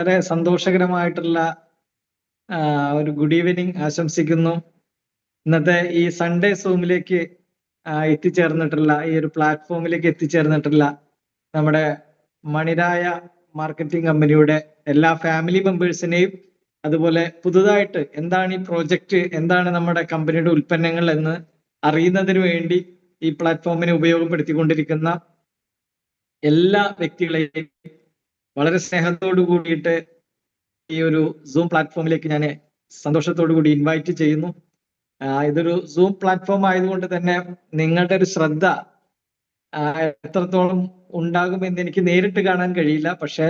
വളരെ സന്തോഷകരമായിട്ടുള്ള ഒരു good evening ആശംസിക്കുന്നു. ഇന്നത്തെ ഈ സൺഡേ സൂമിലേക്ക് എത്തിച്ചേർന്നിട്ടുള്ള ഈ ഒരു പ്ലാറ്റ്ഫോമിലേക്ക് എത്തിച്ചേർന്നിട്ടുള്ള നമ്മുടെ മണിരായ മാർക്കറ്റിംഗ് കമ്പനിയുടെ എല്ലാ ഫാമിലി മെമ്പേഴ്സിനെയും, അതുപോലെ പുതുതായിട്ട് എന്താണ് ഈ പ്രോജക്റ്റ്, എന്താണ് നമ്മുടെ കമ്പനിയുടെ ഉൽപ്പന്നങ്ങൾ എന്ന് അറിയുന്നതിന് വേണ്ടി ഈ പ്ലാറ്റ്ഫോമിനെ ഉപയോഗപ്പെടുത്തിക്കൊണ്ടിരിക്കുന്ന എല്ലാ വ്യക്തികളെയും വളരെ സ്നേഹത്തോടു കൂടിയിട്ട് ഈ ഒരു സൂം പ്ലാറ്റ്ഫോമിലേക്ക് ഞാൻ സന്തോഷത്തോടു കൂടി ഇൻവൈറ്റ് ചെയ്യുന്നു. ഇതൊരു സൂം പ്ലാറ്റ്ഫോം ആയതുകൊണ്ട് തന്നെ നിങ്ങളുടെ ഒരു ശ്രദ്ധ എത്രത്തോളം ഉണ്ടാകുമെന്ന് എനിക്ക് നേരിട്ട് കാണാൻ കഴിയില്ല. പക്ഷെ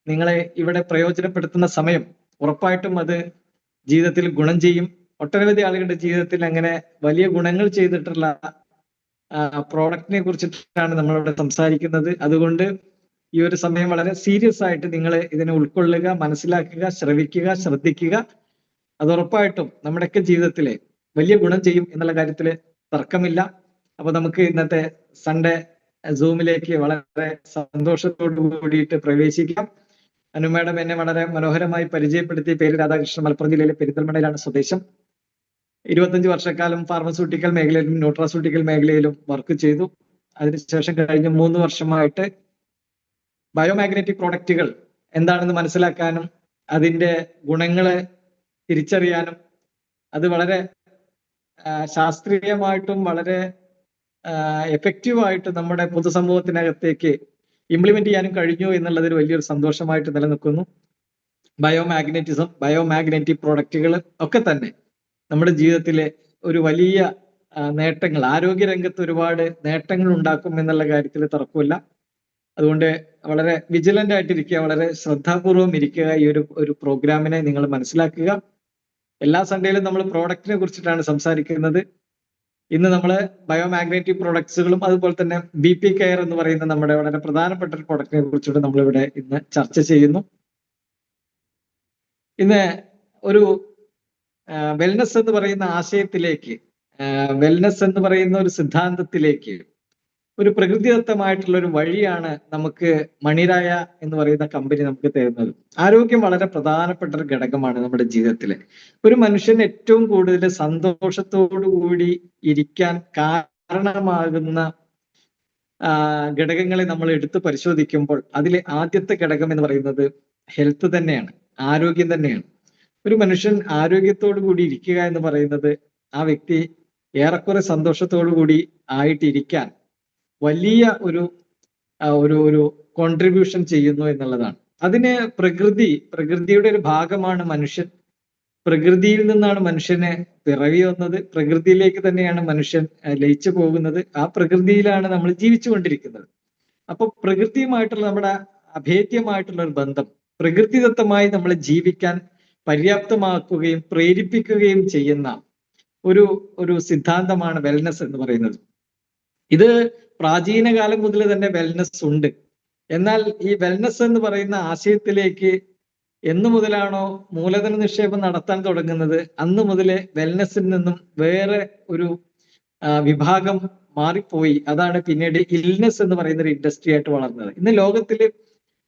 നിങ്ങളെ ഇവിടെ പ്രയോജനപ്പെടുത്തുന്ന സമയം ഉറപ്പായിട്ടും അത് ജീവിതത്തിൽ ഗുണം ചെയ്യും. ഒട്ടനവധി ആളുകളുടെ ജീവിതത്തിൽ അങ്ങനെ വലിയ ഗുണങ്ങൾ ചെയ്തിട്ടുള്ള പ്രോഡക്റ്റിനെ കുറിച്ചിട്ടാണ് നമ്മളിവിടെ സംസാരിക്കുന്നത്. അതുകൊണ്ട് ഈ ഒരു സമയം വളരെ സീരിയസ് ആയിട്ട് നിങ്ങൾ ഇതിനെ ഉൾക്കൊള്ളുക, മനസ്സിലാക്കുക, ശ്രവിക്കുക, ശ്രദ്ധിക്കുക. അത് ഉറപ്പായിട്ടും നമ്മുടെയൊക്കെ ജീവിതത്തിലെ വലിയ ഗുണം ചെയ്യും എന്നുള്ള കാര്യത്തിൽ തർക്കമില്ല. അപ്പൊ നമുക്ക് ഇന്നത്തെ സൺഡേ സൂമിലേക്ക് വളരെ സന്തോഷത്തോടു കൂടിയിട്ട് പ്രവേശിക്കാം. അനു മാഡം എന്നെ വളരെ മനോഹരമായി പരിചയപ്പെടുത്തിയ പേര് രാധാകൃഷ്ണൻ, മലപ്പുറം ജില്ലയിലെ പെരിന്തൽമണ്ണയിലാണ് സ്വദേശം. 25 വർഷക്കാലം ഫാർമസ്യൂട്ടിക്കൽ മേഖലയിലും ന്യൂട്രാസ്യൂട്ടിക്കൽ മേഖലയിലും വർക്ക് ചെയ്തു. അതിനുശേഷം കഴിഞ്ഞ 3 വർഷമായിട്ട് ബയോമാഗ്നറ്റിക് പ്രോഡക്റ്റുകൾ എന്താണെന്ന് മനസ്സിലാക്കാനും അതിൻ്റെ ഗുണങ്ങളെ തിരിച്ചറിയാനും അത് വളരെ ശാസ്ത്രീയമായിട്ടും വളരെ എഫക്റ്റീവായിട്ട് നമ്മുടെ പൊതുസമൂഹത്തിനകത്തേക്ക് ഇംപ്ലിമെന്റ് ചെയ്യാനും കഴിഞ്ഞു എന്നുള്ളതൊരു വലിയൊരു സന്തോഷമായിട്ട് നിലനിൽക്കുന്നു. ബയോമാഗ്നറ്റിസം, ബയോമാഗ്നറ്റിക് പ്രോഡക്റ്റുകൾ ഒക്കെ തന്നെ നമ്മുടെ ജീവിതത്തിലെ ഒരു വലിയ നേട്ടങ്ങൾ, ആരോഗ്യരംഗത്ത് ഒരുപാട് നേട്ടങ്ങൾ ഉണ്ടാക്കും എന്നുള്ള കാര്യത്തിൽ തർക്കമില്ല. അതുകൊണ്ട് വളരെ വിജിലന്റ് ആയിട്ടിരിക്കുക, വളരെ ശ്രദ്ധാപൂർവം ഇരിക്കുക. ഈ ഒരു പ്രോഗ്രാമിനെ നിങ്ങൾ മനസ്സിലാക്കുക. എല്ലാ സൺഡേയിലും നമ്മൾ പ്രോഡക്റ്റിനെ കുറിച്ചിട്ടാണ് സംസാരിക്കുന്നത്. ഇന്ന് നമ്മൾ ബയോമാഗ്നറ്റിക് പ്രോഡക്ട്സുകളും അതുപോലെ തന്നെ BP കെയർ എന്ന് പറയുന്ന നമ്മുടെ വളരെ പ്രധാനപ്പെട്ട ഒരു പ്രോഡക്റ്റിനെ കുറിച്ചിട്ട് നമ്മളിവിടെ ഇന്ന് ചർച്ച ചെയ്യുന്നു. ഇന്ന് ഒരു വെൽനസ് എന്ന് പറയുന്ന ആശയത്തിലേക്ക്, വെൽനസ് എന്ന് പറയുന്ന ഒരു സിദ്ധാന്തത്തിലേക്ക് ഒരു പ്രകൃതിദത്തമായിട്ടുള്ള ഒരു വഴിയാണ് നമുക്ക് മണിരായ എന്ന് പറയുന്ന കമ്പനി നമുക്ക് തരുന്നത്. ആരോഗ്യം വളരെ പ്രധാനപ്പെട്ട ഒരു ഘടകമാണ് നമ്മുടെ ജീവിതത്തിലെ. ഒരു മനുഷ്യൻ ഏറ്റവും കൂടുതൽ സന്തോഷത്തോടു കൂടി ഇരിക്കാൻ കാരണമാകുന്ന ഘടകങ്ങളെ നമ്മൾ എടുത്ത് പരിശോധിക്കുമ്പോൾ അതിലെ ആദ്യത്തെ ഘടകം എന്ന് പറയുന്നത് ഹെൽത്ത് തന്നെയാണ്, ആരോഗ്യം തന്നെയാണ്. ഒരു മനുഷ്യൻ ആരോഗ്യത്തോടു കൂടി ഇരിക്കുക എന്ന് പറയുന്നത് ആ വ്യക്തി ഏറെക്കുറെ സന്തോഷത്തോടു കൂടി ആയിട്ടിരിക്കാൻ വലിയ ഒരു കോൺട്രിബ്യൂഷൻ ചെയ്യുന്നു എന്നുള്ളതാണ്. അതിന് പ്രകൃതിയുടെ ഒരു ഭാഗമാണ് മനുഷ്യൻ. പ്രകൃതിയിൽ നിന്നാണ് മനുഷ്യനെ പിറവി വന്നത്, പ്രകൃതിയിലേക്ക് തന്നെയാണ് മനുഷ്യൻ ലയിച്ചു പോകുന്നത്. ആ പ്രകൃതിയിലാണ് നമ്മൾ ജീവിച്ചു കൊണ്ടിരിക്കുന്നത്. അപ്പൊ പ്രകൃതിയുമായിട്ടുള്ള നമ്മുടെ അഭേദ്യമായിട്ടുള്ള ഒരു ബന്ധം പ്രകൃതിദത്തമായി നമ്മളെ ജീവിക്കാൻ പര്യാപ്തമാക്കുകയും പ്രേരിപ്പിക്കുകയും ചെയ്യുന്ന ഒരു സിദ്ധാന്തമാണ് വെൽനസ് എന്ന് പറയുന്നത്. ഇത് പ്രാചീന കാലം മുതൽ തന്നെ വെൽനസ് ഉണ്ട്. എന്നാൽ ഈ വെൽനസ് എന്ന് പറയുന്ന ആശയത്തിലേക്ക് എന്ന് മുതലാണോ മൂലധന നിക്ഷേപം നടത്താൻ തുടങ്ങുന്നത്, അന്ന് മുതലേ വെൽനസിൽ നിന്നും വേറെ ഒരു വിഭാഗം മാറിപ്പോയി. അതാണ് പിന്നീട് ഇൽനെസ് എന്ന് പറയുന്ന ഒരു ഇൻഡസ്ട്രി ആയിട്ട് വളർന്നത്. ഇന്ന് ലോകത്തിൽ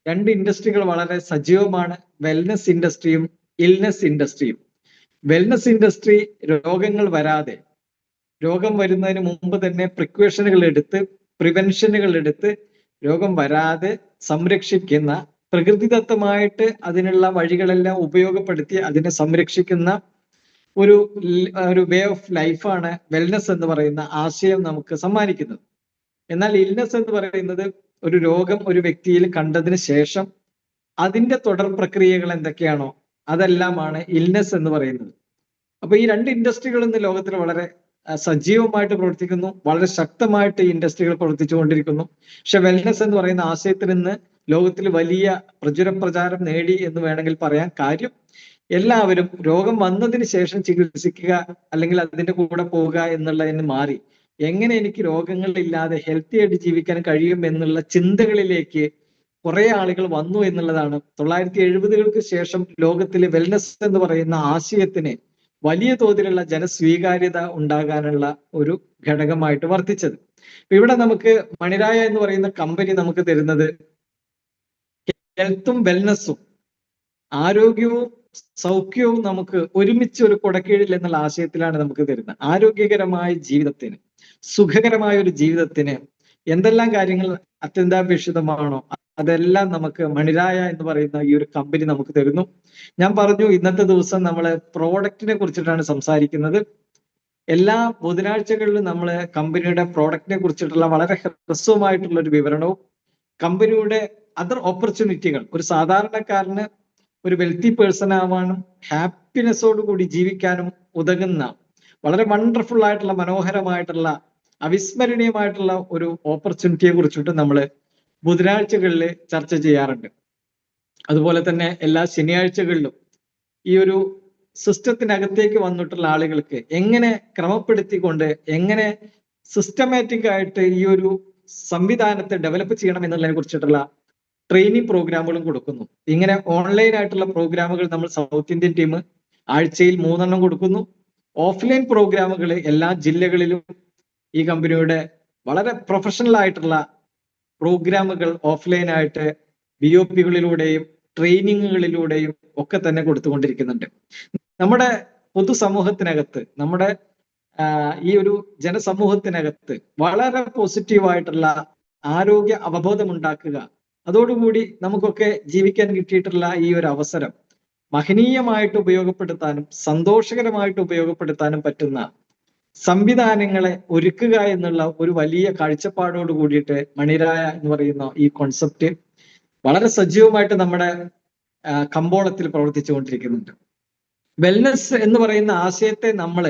2 ഇൻഡസ്ട്രികൾ വളരെ സജീവമാണ്, വെൽനസ് ഇൻഡസ്ട്രിയും ഇൽനെസ് ഇൻഡസ്ട്രിയും. വെൽനസ് ഇൻഡസ്ട്രി രോഗങ്ങൾ വരാതെ, രോഗം വരുന്നതിന് മുമ്പ് തന്നെ പ്രിവെൻഷനുകൾ എടുത്ത് രോഗം വരാതെ സംരക്ഷിക്കുന്ന, പ്രകൃതിദത്തമായിട്ട് അതിനുള്ള വഴികളെല്ലാം ഉപയോഗപ്പെടുത്തി അതിനെ സംരക്ഷിക്കുന്ന ഒരു വേ ഓഫ് ലൈഫാണ് വെൽനസ് എന്ന് പറയുന്ന ആശയം നമുക്ക് സമ്മാനിക്കുന്നത്. എന്നാൽ ഇൽനെസ് എന്ന് പറയുന്നത് ഒരു രോഗം ഒരു വ്യക്തിയിൽ കണ്ടതിന് ശേഷം അതിന്റെ തുടർ പ്രക്രിയകൾ എന്തൊക്കെയാണോ അതെല്ലാമാണ് ഇൽനെസ് എന്ന് പറയുന്നത്. അപ്പൊ ഈ 2 ഇൻഡസ്ട്രികൾ ഇന്ന് ലോകത്തിൽ വളരെ സജീവമായിട്ട് പ്രവർത്തിക്കുന്നു, വളരെ ശക്തമായിട്ട് ഈ ഇൻഡസ്ട്രികൾ പ്രവർത്തിച്ചുകൊണ്ടിരിക്കുന്നു. പക്ഷെ വെൽനസ് എന്ന് പറയുന്ന ആശയത്തിൽ ഇന്ന് ലോകത്തിൽ വലിയ പ്രചാരം നേടി എന്ന് വേണമെങ്കിൽ പറയാൻ. കാര്യം എല്ലാവരും രോഗം വന്നതിന് ശേഷം ചികിത്സിക്കുക അല്ലെങ്കിൽ അതിന്റെ കൂടെ പോവുക എന്നുള്ളതിന് മാറി എങ്ങനെ എനിക്ക് രോഗങ്ങളില്ലാതെ ഹെൽത്തി ആയിട്ട് ജീവിക്കാൻ കഴിയും എന്നുള്ള ചിന്തകളിലേക്ക് കുറെ ആളുകൾ വന്നു എന്നുള്ളതാണ് 1970-കൾക്ക് ശേഷം ലോകത്തിലെ വെൽനസ് എന്ന് പറയുന്ന ആശയത്തിന് വലിയ തോതിലുള്ള ജനസ്വീകാര്യത ഉണ്ടാകാനുള്ള ഒരു ഘടകമായിട്ട് വർത്തിച്ചത്. ഇവിടെ നമുക്ക് മണിരായ എന്ന് പറയുന്ന കമ്പനി നമുക്ക് തരുന്നത് ഹെൽത്തും വെൽനസ്സും ആരോഗ്യവും സൗഖ്യവും നമുക്ക് ഒരുമിച്ച് ഒരു കുടക്കീഴിൽ എന്നുള്ള ആശയത്തിലാണ് നമുക്ക് തരുന്നത്. ആരോഗ്യകരമായ ജീവിതത്തിന്, സുഖകരമായ ഒരു ജീവിതത്തിന് എന്തെല്ലാം കാര്യങ്ങൾ അത്യന്താപേക്ഷിതമാണോ അതെല്ലാം നമുക്ക് മണിരായ എന്ന് പറയുന്ന ഈ ഒരു കമ്പനി നമുക്ക് തരുന്നു. ഞാൻ പറഞ്ഞു, ഇന്നത്തെ ദിവസം നമ്മൾ പ്രോഡക്റ്റിനെ കുറിച്ചിട്ടാണ് സംസാരിക്കുന്നത്. എല്ലാ ബുധനാഴ്ചകളിലും നമ്മൾ കമ്പനിയുടെ പ്രോഡക്റ്റിനെ കുറിച്ചിട്ടുള്ള വളരെ ഹ്രസ്വമായിട്ടുള്ള ഒരു വിവരണവും കമ്പനിയുടെ അതർ ഓപ്പർച്യൂണിറ്റികൾ, ഒരു സാധാരണക്കാരന് ഒരു വെൽത്തി പേഴ്സൺ ആവാനും ഹാപ്പിനെസ്സോട് കൂടി ജീവിക്കാനും ഉതകുന്ന വളരെ വണ്ടർഫുൾ ആയിട്ടുള്ള മനോഹരമായിട്ടുള്ള അവിസ്മരണീയമായിട്ടുള്ള ഒരു ഓപ്പർച്യൂണിറ്റിയെ കുറിച്ചിട്ട് നമ്മൾ ബുധനാഴ്ചകളിൽ ചർച്ച ചെയ്യാറുണ്ട്. അതുപോലെ തന്നെ എല്ലാ ശനിയാഴ്ചകളിലും ഈ ഒരു സിസ്റ്റത്തിനകത്തേക്ക് വന്നിട്ടുള്ള ആളുകൾക്ക് എങ്ങനെ ക്രമപ്പെടുത്തിക്കൊണ്ട് എങ്ങനെ സിസ്റ്റമാറ്റിക് ആയിട്ട് ഈ ഒരു സംവിധാനത്തെ ഡെവലപ്പ് ചെയ്യണം എന്നുള്ളതിനെ കുറിച്ചിട്ടുള്ള ട്രെയിനിങ് പ്രോഗ്രാമുകളും കൊടുക്കുന്നു. ഇങ്ങനെ ഓൺലൈൻ ആയിട്ടുള്ള പ്രോഗ്രാമുകൾ നമ്മൾ സൗത്ത് ഇന്ത്യൻ ടീം ആഴ്ചയിൽ 3 കൊടുക്കുന്നു. ഓഫ്ലൈൻ പ്രോഗ്രാമുകൾ എല്ലാ ജില്ലകളിലും ഈ കമ്പനിയുടെ വളരെ പ്രൊഫഷണൽ ആയിട്ടുള്ള പ്രോഗ്രാമുകൾ ഓഫ്ലൈൻ ആയിട്ട് BOP-കളിലൂടെയും ട്രെയിനിങ്ങുകളിലൂടെയും ഒക്കെ തന്നെ കൊടുത്തുകൊണ്ടിരിക്കുന്നുണ്ട്. നമ്മുടെ പൊതുസമൂഹത്തിനകത്ത്, നമ്മുടെ ഈ ഒരു ജനസമൂഹത്തിനകത്ത് വളരെ പോസിറ്റീവായിട്ടുള്ള ആരോഗ്യ അവബോധം ഉണ്ടാക്കുക, അതോടുകൂടി നമുക്കൊക്കെ ജീവിക്കാൻ കിട്ടിയിട്ടുള്ള ഈ ഒരു അവസരം മഹനീയമായിട്ട് ഉപയോഗപ്പെടുത്താനും സന്തോഷകരമായിട്ട് ഉപയോഗപ്പെടുത്താനും പറ്റുന്ന സംവിധാനങ്ങളെ ഒരുക്കുക എന്നുള്ള ഒരു വലിയ കാഴ്ചപ്പാടോട് കൂടിയിട്ട് മണിരായ എന്ന് പറയുന്ന ഈ കോൺസെപ്റ്റ് വളരെ സജീവമായിട്ട് നമ്മുടെ കമ്പോളത്തിൽ പ്രവർത്തിച്ചുകൊണ്ടിരിക്കുന്നുണ്ട്. വെൽനസ് എന്ന് പറയുന്ന ആശയത്തെ നമ്മൾ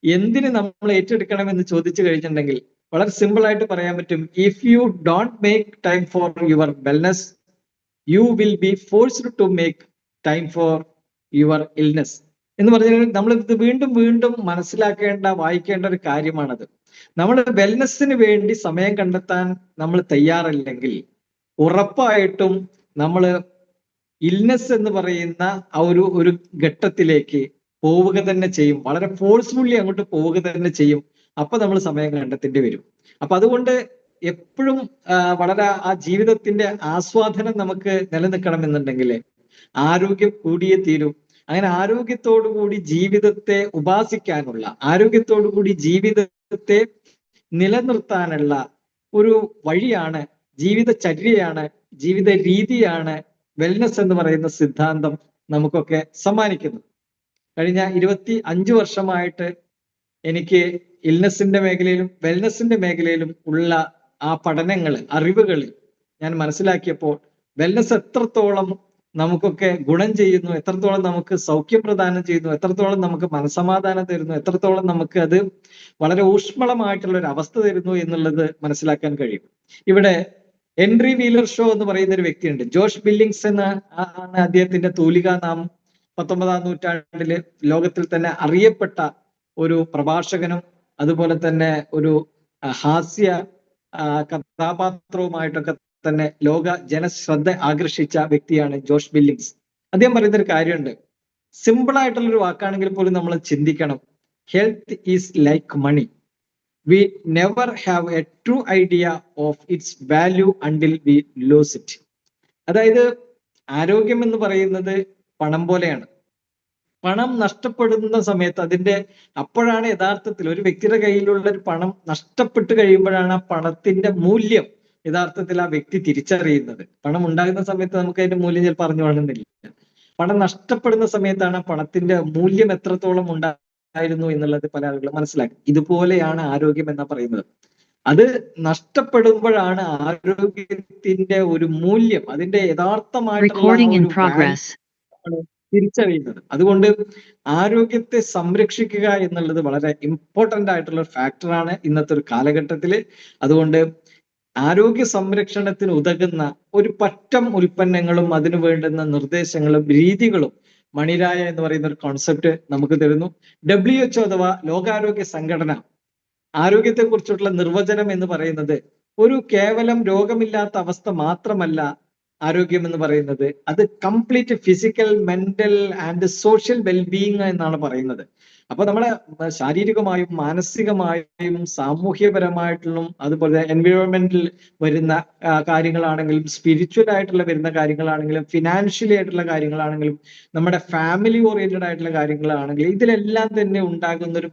എന്തിന് നമ്മൾ ഏറ്റെടുക്കണം എന്ന് ചോദിച്ചു കഴിഞ്ഞിട്ടുണ്ടെങ്കിൽ വളരെ സിമ്പിൾ ആയിട്ട് പറയാൻ പറ്റും. If you don't make time for your wellness, you will be forced to make time for your illness എന്ന് പറഞ്ഞാൽ നമ്മൾ ഇത് വീണ്ടും വീണ്ടും മനസ്സിലാക്കേണ്ട, വായിക്കേണ്ട ഒരു കാര്യമാണത്. നമ്മൾ വെൽനസ്സിന് വേണ്ടി സമയം കണ്ടെത്താൻ നമ്മൾ തയ്യാറല്ലെങ്കിൽ ഉറപ്പായിട്ടും നമ്മൾ ഇൽനെസ് എന്ന് പറയുന്ന ആ ഒരു ഘട്ടത്തിലേക്ക് പോവുക തന്നെ ചെയ്യും. വളരെ ഫോഴ്സ്ഫുള്ളി അങ്ങോട്ട് പോവുക തന്നെ ചെയ്യും. അപ്പൊ നമ്മൾ സമയം കണ്ടെത്തേണ്ടി വരും. അപ്പൊ അതുകൊണ്ട് എപ്പോഴും വളരെ ആ ജീവിതത്തിന്റെ ആസ്വാദനം നമുക്ക് നിലനിൽക്കണം എന്നുണ്ടെങ്കിൽ ആരോഗ്യം കൂടിയേ തീരും. അങ്ങനെ ആരോഗ്യത്തോടു കൂടി ജീവിതത്തെ ഉപാസിക്കാനുള്ള, ആരോഗ്യത്തോടു കൂടി ജീവിതത്തെ നിലനിർത്താനുള്ള ഒരു വഴിയാണ്, ജീവിതചര്യയാണ്, ജീവിത രീതിയാണ് വെൽനസ് എന്ന് പറയുന്ന സിദ്ധാന്തം നമുക്കൊക്കെ സമ്മാനിക്കുന്നത്. കഴിഞ്ഞ 25 വർഷമായിട്ട് എനിക്ക് ഇൽനെസിന്റെ മേഖലയിലും വെൽനസിന്റെ മേഖലയിലും ഉള്ള ആ പഠനങ്ങൾ, അറിവുകൾ ഞാൻ മനസ്സിലാക്കിയപ്പോൾ വെൽനസ് എത്രത്തോളം നമുക്കൊക്കെ ഗുണം ചെയ്യുന്നു, എത്രത്തോളം നമുക്ക് സൗഖ്യം പ്രദാനം ചെയ്യുന്നു, എത്രത്തോളം നമുക്ക് മനസ്സമാധാനം തരുന്നു, എത്രത്തോളം നമുക്ക് അത് വളരെ ഊഷ്മളമായിട്ടുള്ള ഒരു അവസ്ഥ തരുന്നു എന്നുള്ളത് മനസ്സിലാക്കാൻ കഴിയും. ഇവിടെ ഹെൻറി വീലർ ഷോ എന്ന് പറയുന്ന ഒരു വ്യക്തിയുണ്ട്. ജോഷ് ബില്ലിങ്സ് എന്ന ആണ് അദ്ദേഹത്തിന്റെ തൂലികാ നാമം. 19-ാം നൂറ്റാണ്ടില് ലോകത്തിൽ തന്നെ അറിയപ്പെട്ട ഒരു പ്രഭാഷകനും അതുപോലെ തന്നെ ഒരു ഹാസ്യ കഥാപാത്രവുമായിട്ടൊക്കെ തന്നെ ലോക ജനശ്രദ്ധ ആകർഷിച്ച വ്യക്തിയാണ് ജോഷ് ബില്ലിങ്സ്. അദ്ദേഹം പറയുന്ന ഒരു കാര്യമുണ്ട്, സിമ്പിൾ ആയിട്ടുള്ള ഒരു വാക്കാണെങ്കിൽ പോലും നമ്മൾ ചിന്തിക്കണം. Health is like money, we never have a true idea of its value until we lose it. അതായത് ആരോഗ്യം എന്ന് പറയുന്നത് പണം പോലെയാണ്. പണം നഷ്ടപ്പെടുന്ന സമയത്ത് അപ്പോഴാണ് യഥാർത്ഥത്തിൽ ഒരു വ്യക്തിയുടെ കയ്യിലുള്ള ഒരു പണം നഷ്ടപ്പെട്ട് കഴിയുമ്പോഴാണ് ആ പണത്തിന്റെ മൂല്യം യഥാർത്ഥത്തിൽ ആ വ്യക്തി തിരിച്ചറിയുന്നത്. പണം ഉണ്ടാകുന്ന സമയത്ത് നമുക്ക് അതിന്റെ മൂല്യം ചിലപ്പോൾ അറിഞ്ഞു കാണുന്നില്ല. പണം നഷ്ടപ്പെടുന്ന സമയത്താണ് പണത്തിന്റെ മൂല്യം എത്രത്തോളം ഉണ്ടായിരുന്നു എന്നുള്ളത് പല ആളുകളും മനസ്സിലാക്കി. ഇതുപോലെയാണ് ആരോഗ്യം എന്ന് പറയുന്നത്. അത് നഷ്ടപ്പെടുമ്പോഴാണ് ആരോഗ്യത്തിന്റെ ഒരു മൂല്യം, അതിന്റെ യഥാർത്ഥമായിട്ടുള്ള തിരിച്ചറിയുന്നത്. അതുകൊണ്ട് ആരോഗ്യത്തെ സംരക്ഷിക്കുക എന്നുള്ളത് വളരെ ഇമ്പോർട്ടന്റ് ആയിട്ടുള്ള ഒരു ഫാക്ടറാണ് ഇന്നത്തെ ഒരു കാലഘട്ടത്തില്. അതുകൊണ്ട് ആരോഗ്യ സംരക്ഷണത്തിന് ഉതകുന്ന ഒരു പറ്റം ഉൽപ്പന്നങ്ങളും അതിനു വേണ്ടുന്ന നിർദ്ദേശങ്ങളും രീതികളും മണിരായ എന്ന് പറയുന്ന ഒരു കോൺസെപ്റ്റ് നമുക്ക് തരുന്നു. WHO അഥവാ ലോകാരോഗ്യ സംഘടന ആരോഗ്യത്തെ കുറിച്ചുള്ള നിർവചനം എന്ന് പറയുന്നത് ഒരു കേവലം രോഗമില്ലാത്ത അവസ്ഥ മാത്രമല്ല, ആരോഗ്യം എന്ന് പറയുന്നത് അത് complete physical, mental and social wellbeing എന്നാണ് പറയുന്നത്. അപ്പൊ നമ്മളെ ശാരീരികമായും മാനസികമായും സാമൂഹ്യപരമായിട്ടുള്ള അതുപോലെ എൻവയോൺമെന്റിൽ വരുന്ന കാര്യങ്ങളാണെങ്കിലും, സ്പിരിച്വൽ ആയിട്ടുള്ള വരുന്ന കാര്യങ്ങളാണെങ്കിലും, ഫിനാൻഷ്യലി ആയിട്ടുള്ള കാര്യങ്ങളാണെങ്കിലും, നമ്മുടെ ഫാമിലി ഓറിയന്റഡ് ആയിട്ടുള്ള കാര്യങ്ങളാണെങ്കിലും, ഇതിലെല്ലാം തന്നെ ഉണ്ടാകുന്ന ഒരു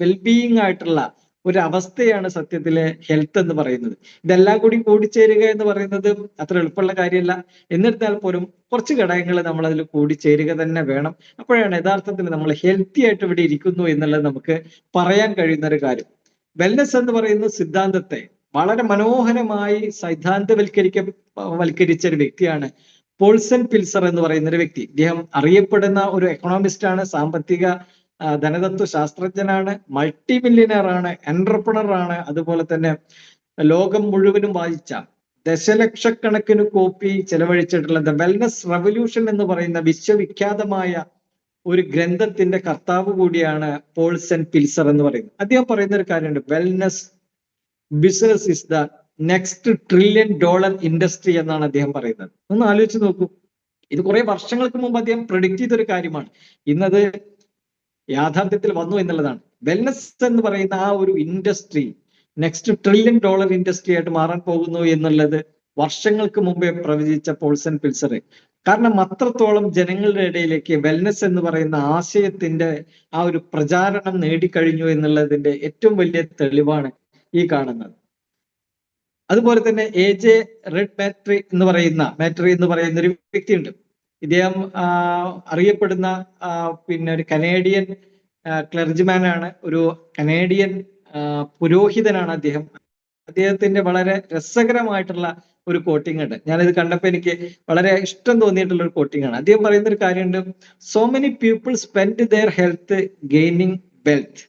വെൽബീയിങ് ആയിട്ടുള്ള ഒരു അവസ്ഥയാണ് സത്യത്തിലെ ഹെൽത്ത് എന്ന് പറയുന്നത്. ഇതെല്ലാം കൂടി കൂടിച്ചേരുക എന്ന് പറയുന്നത് അത്ര എളുപ്പമുള്ള കാര്യമല്ല. എന്നിരുന്നാൽ പോലും കുറച്ച് ഘടകങ്ങൾ നമ്മൾ അതിൽ കൂടിച്ചേരുക തന്നെ വേണം. അപ്പോഴാണ് യഥാർത്ഥത്തിൽ നമ്മൾ ഹെൽത്തി ആയിട്ട് ഇവിടെ ഇരിക്കുന്നു എന്നുള്ളത് നമുക്ക് പറയാൻ കഴിയുന്ന ഒരു കാര്യം. വെൽനസ് എന്ന് പറയുന്ന സിദ്ധാന്തത്തെ വളരെ മനോഹരമായി വൽക്കരിച്ച ഒരു വ്യക്തിയാണ് പോൾസൺ പിൽസർ എന്ന് പറയുന്ന ഒരു വ്യക്തി. ഇദ്ദേഹം അറിയപ്പെടുന്ന ഒരു എക്കണോമിസ്റ്റ് ആണ്, സാമ്പത്തിക ധനതത്വ ശാസ്ത്രജ്ഞനാണ്, മൾട്ടി മില്യനർ ആണ്, എന്റർപ്രണർ ആണ്. അതുപോലെ തന്നെ ലോകം മുഴുവനും വായിച്ച ദശലക്ഷക്കണക്കിന് കോപ്പി ചെലവഴിച്ചിട്ടുള്ള ദ വെൽനസ് റവല്യൂഷൻ എന്ന് പറയുന്ന വിശ്വവിഖ്യാതമായ ഒരു ഗ്രന്ഥത്തിന്റെ കർത്താവ് കൂടിയാണ് പോൾസൺ പിൽസർ എന്ന് പറയുന്നത്. അദ്ദേഹം പറയുന്ന ഒരു കാര്യമുണ്ട്, wellness business is the next $1 trillion industry എന്നാണ് അദ്ദേഹം പറയുന്നത്. ഒന്ന് ആലോചിച്ച് നോക്കൂ. ഇത് കുറെ വർഷങ്ങൾക്ക് മുമ്പ് അദ്ദേഹം പ്രെഡിക്റ്റ് ചെയ്തൊരു കാര്യമാണ്. ഇന്നത് യാഥാർത്ഥ്യത്തിൽ വന്നു എന്നുള്ളതാണ്. വെൽനസ് എന്ന് പറയുന്ന ആ ഒരു ഇൻഡസ്ട്രി നെക്സ്റ്റ് $1 ട്രില്യൺ ഇൻഡസ്ട്രി ആയിട്ട് മാറാൻ പോകുന്നു എന്നുള്ളത് വർഷങ്ങൾക്ക് മുമ്പേ പ്രവചിച്ച പോൾസൺ പിൽസർ. കാരണം അത്രത്തോളം ജനങ്ങളുടെ ഇടയിലേക്ക് വെൽനസ് എന്ന് പറയുന്ന ആശയത്തിന്റെ ആ ഒരു പ്രചാരണം നേടിക്കഴിഞ്ഞു എന്നുള്ളതിന്റെ ഏറ്റവും വലിയ തെളിവാണ് ഈ കാണുന്നത്. അതുപോലെ തന്നെ AJ റെഡ് മാട്രി എന്ന് പറയുന്ന ഒരു വ്യക്തിയുണ്ട്. ഇദ്ദേഹം അറിയപ്പെടുന്ന പിന്നെ ഒരു കനേഡിയൻ ക്ലർജിമാൻ ആണ്, ഒരു കനേഡിയൻ പുരോഹിതനാണ് അദ്ദേഹം. അദ്ദേഹത്തിന്റെ വളരെ രസകരമായിട്ടുള്ള ഒരു കോട്ടിംഗ് ഉണ്ട്. ഞാനിത് കണ്ടപ്പോൾ എനിക്ക് വളരെ ഇഷ്ടം തോന്നിയിട്ടുള്ള ഒരു കോട്ടിംഗ് ആണ്. അദ്ദേഹം പറയുന്ന ഒരു കാര്യമുണ്ട്, so many people spend their health gaining wealth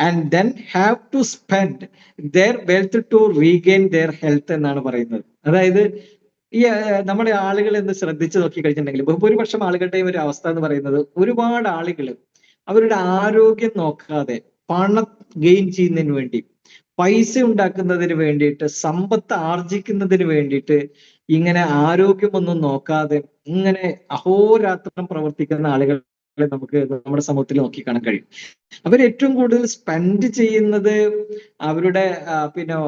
and then have to spend their wealth to regain their health എന്നാണ് പറയുന്നത്. അതായത് ഈ നമ്മുടെ ആളുകൾ എന്ന് ശ്രദ്ധിച്ചു നോക്കി കഴിഞ്ഞിട്ടുണ്ടെങ്കിൽ ബഹുഭൂരിപക്ഷം ആളുകളുടെയും ഒരു അവസ്ഥ എന്ന് പറയുന്നത്, ഒരുപാട് ആളുകൾ അവരുടെ ആരോഗ്യം നോക്കാതെ പണം ഗെയിൻ ചെയ്യുന്നതിന് വേണ്ടി, പൈസ ഉണ്ടാക്കുന്നതിന് വേണ്ടിയിട്ട്, സമ്പത്ത് ആർജിക്കുന്നതിന് വേണ്ടിയിട്ട് ഇങ്ങനെ ആരോഗ്യമൊന്നും നോക്കാതെ ഇങ്ങനെ അഹോരാത്രം പ്രവർത്തിക്കുന്ന ആളുകളെ നമുക്ക് നമ്മുടെ സമൂഹത്തിൽ നോക്കിക്കാണാൻ കഴിയും. അവർ ഏറ്റവും കൂടുതൽ സ്പെൻഡ് ചെയ്യുന്നത് അവരുടെ പിന്നെ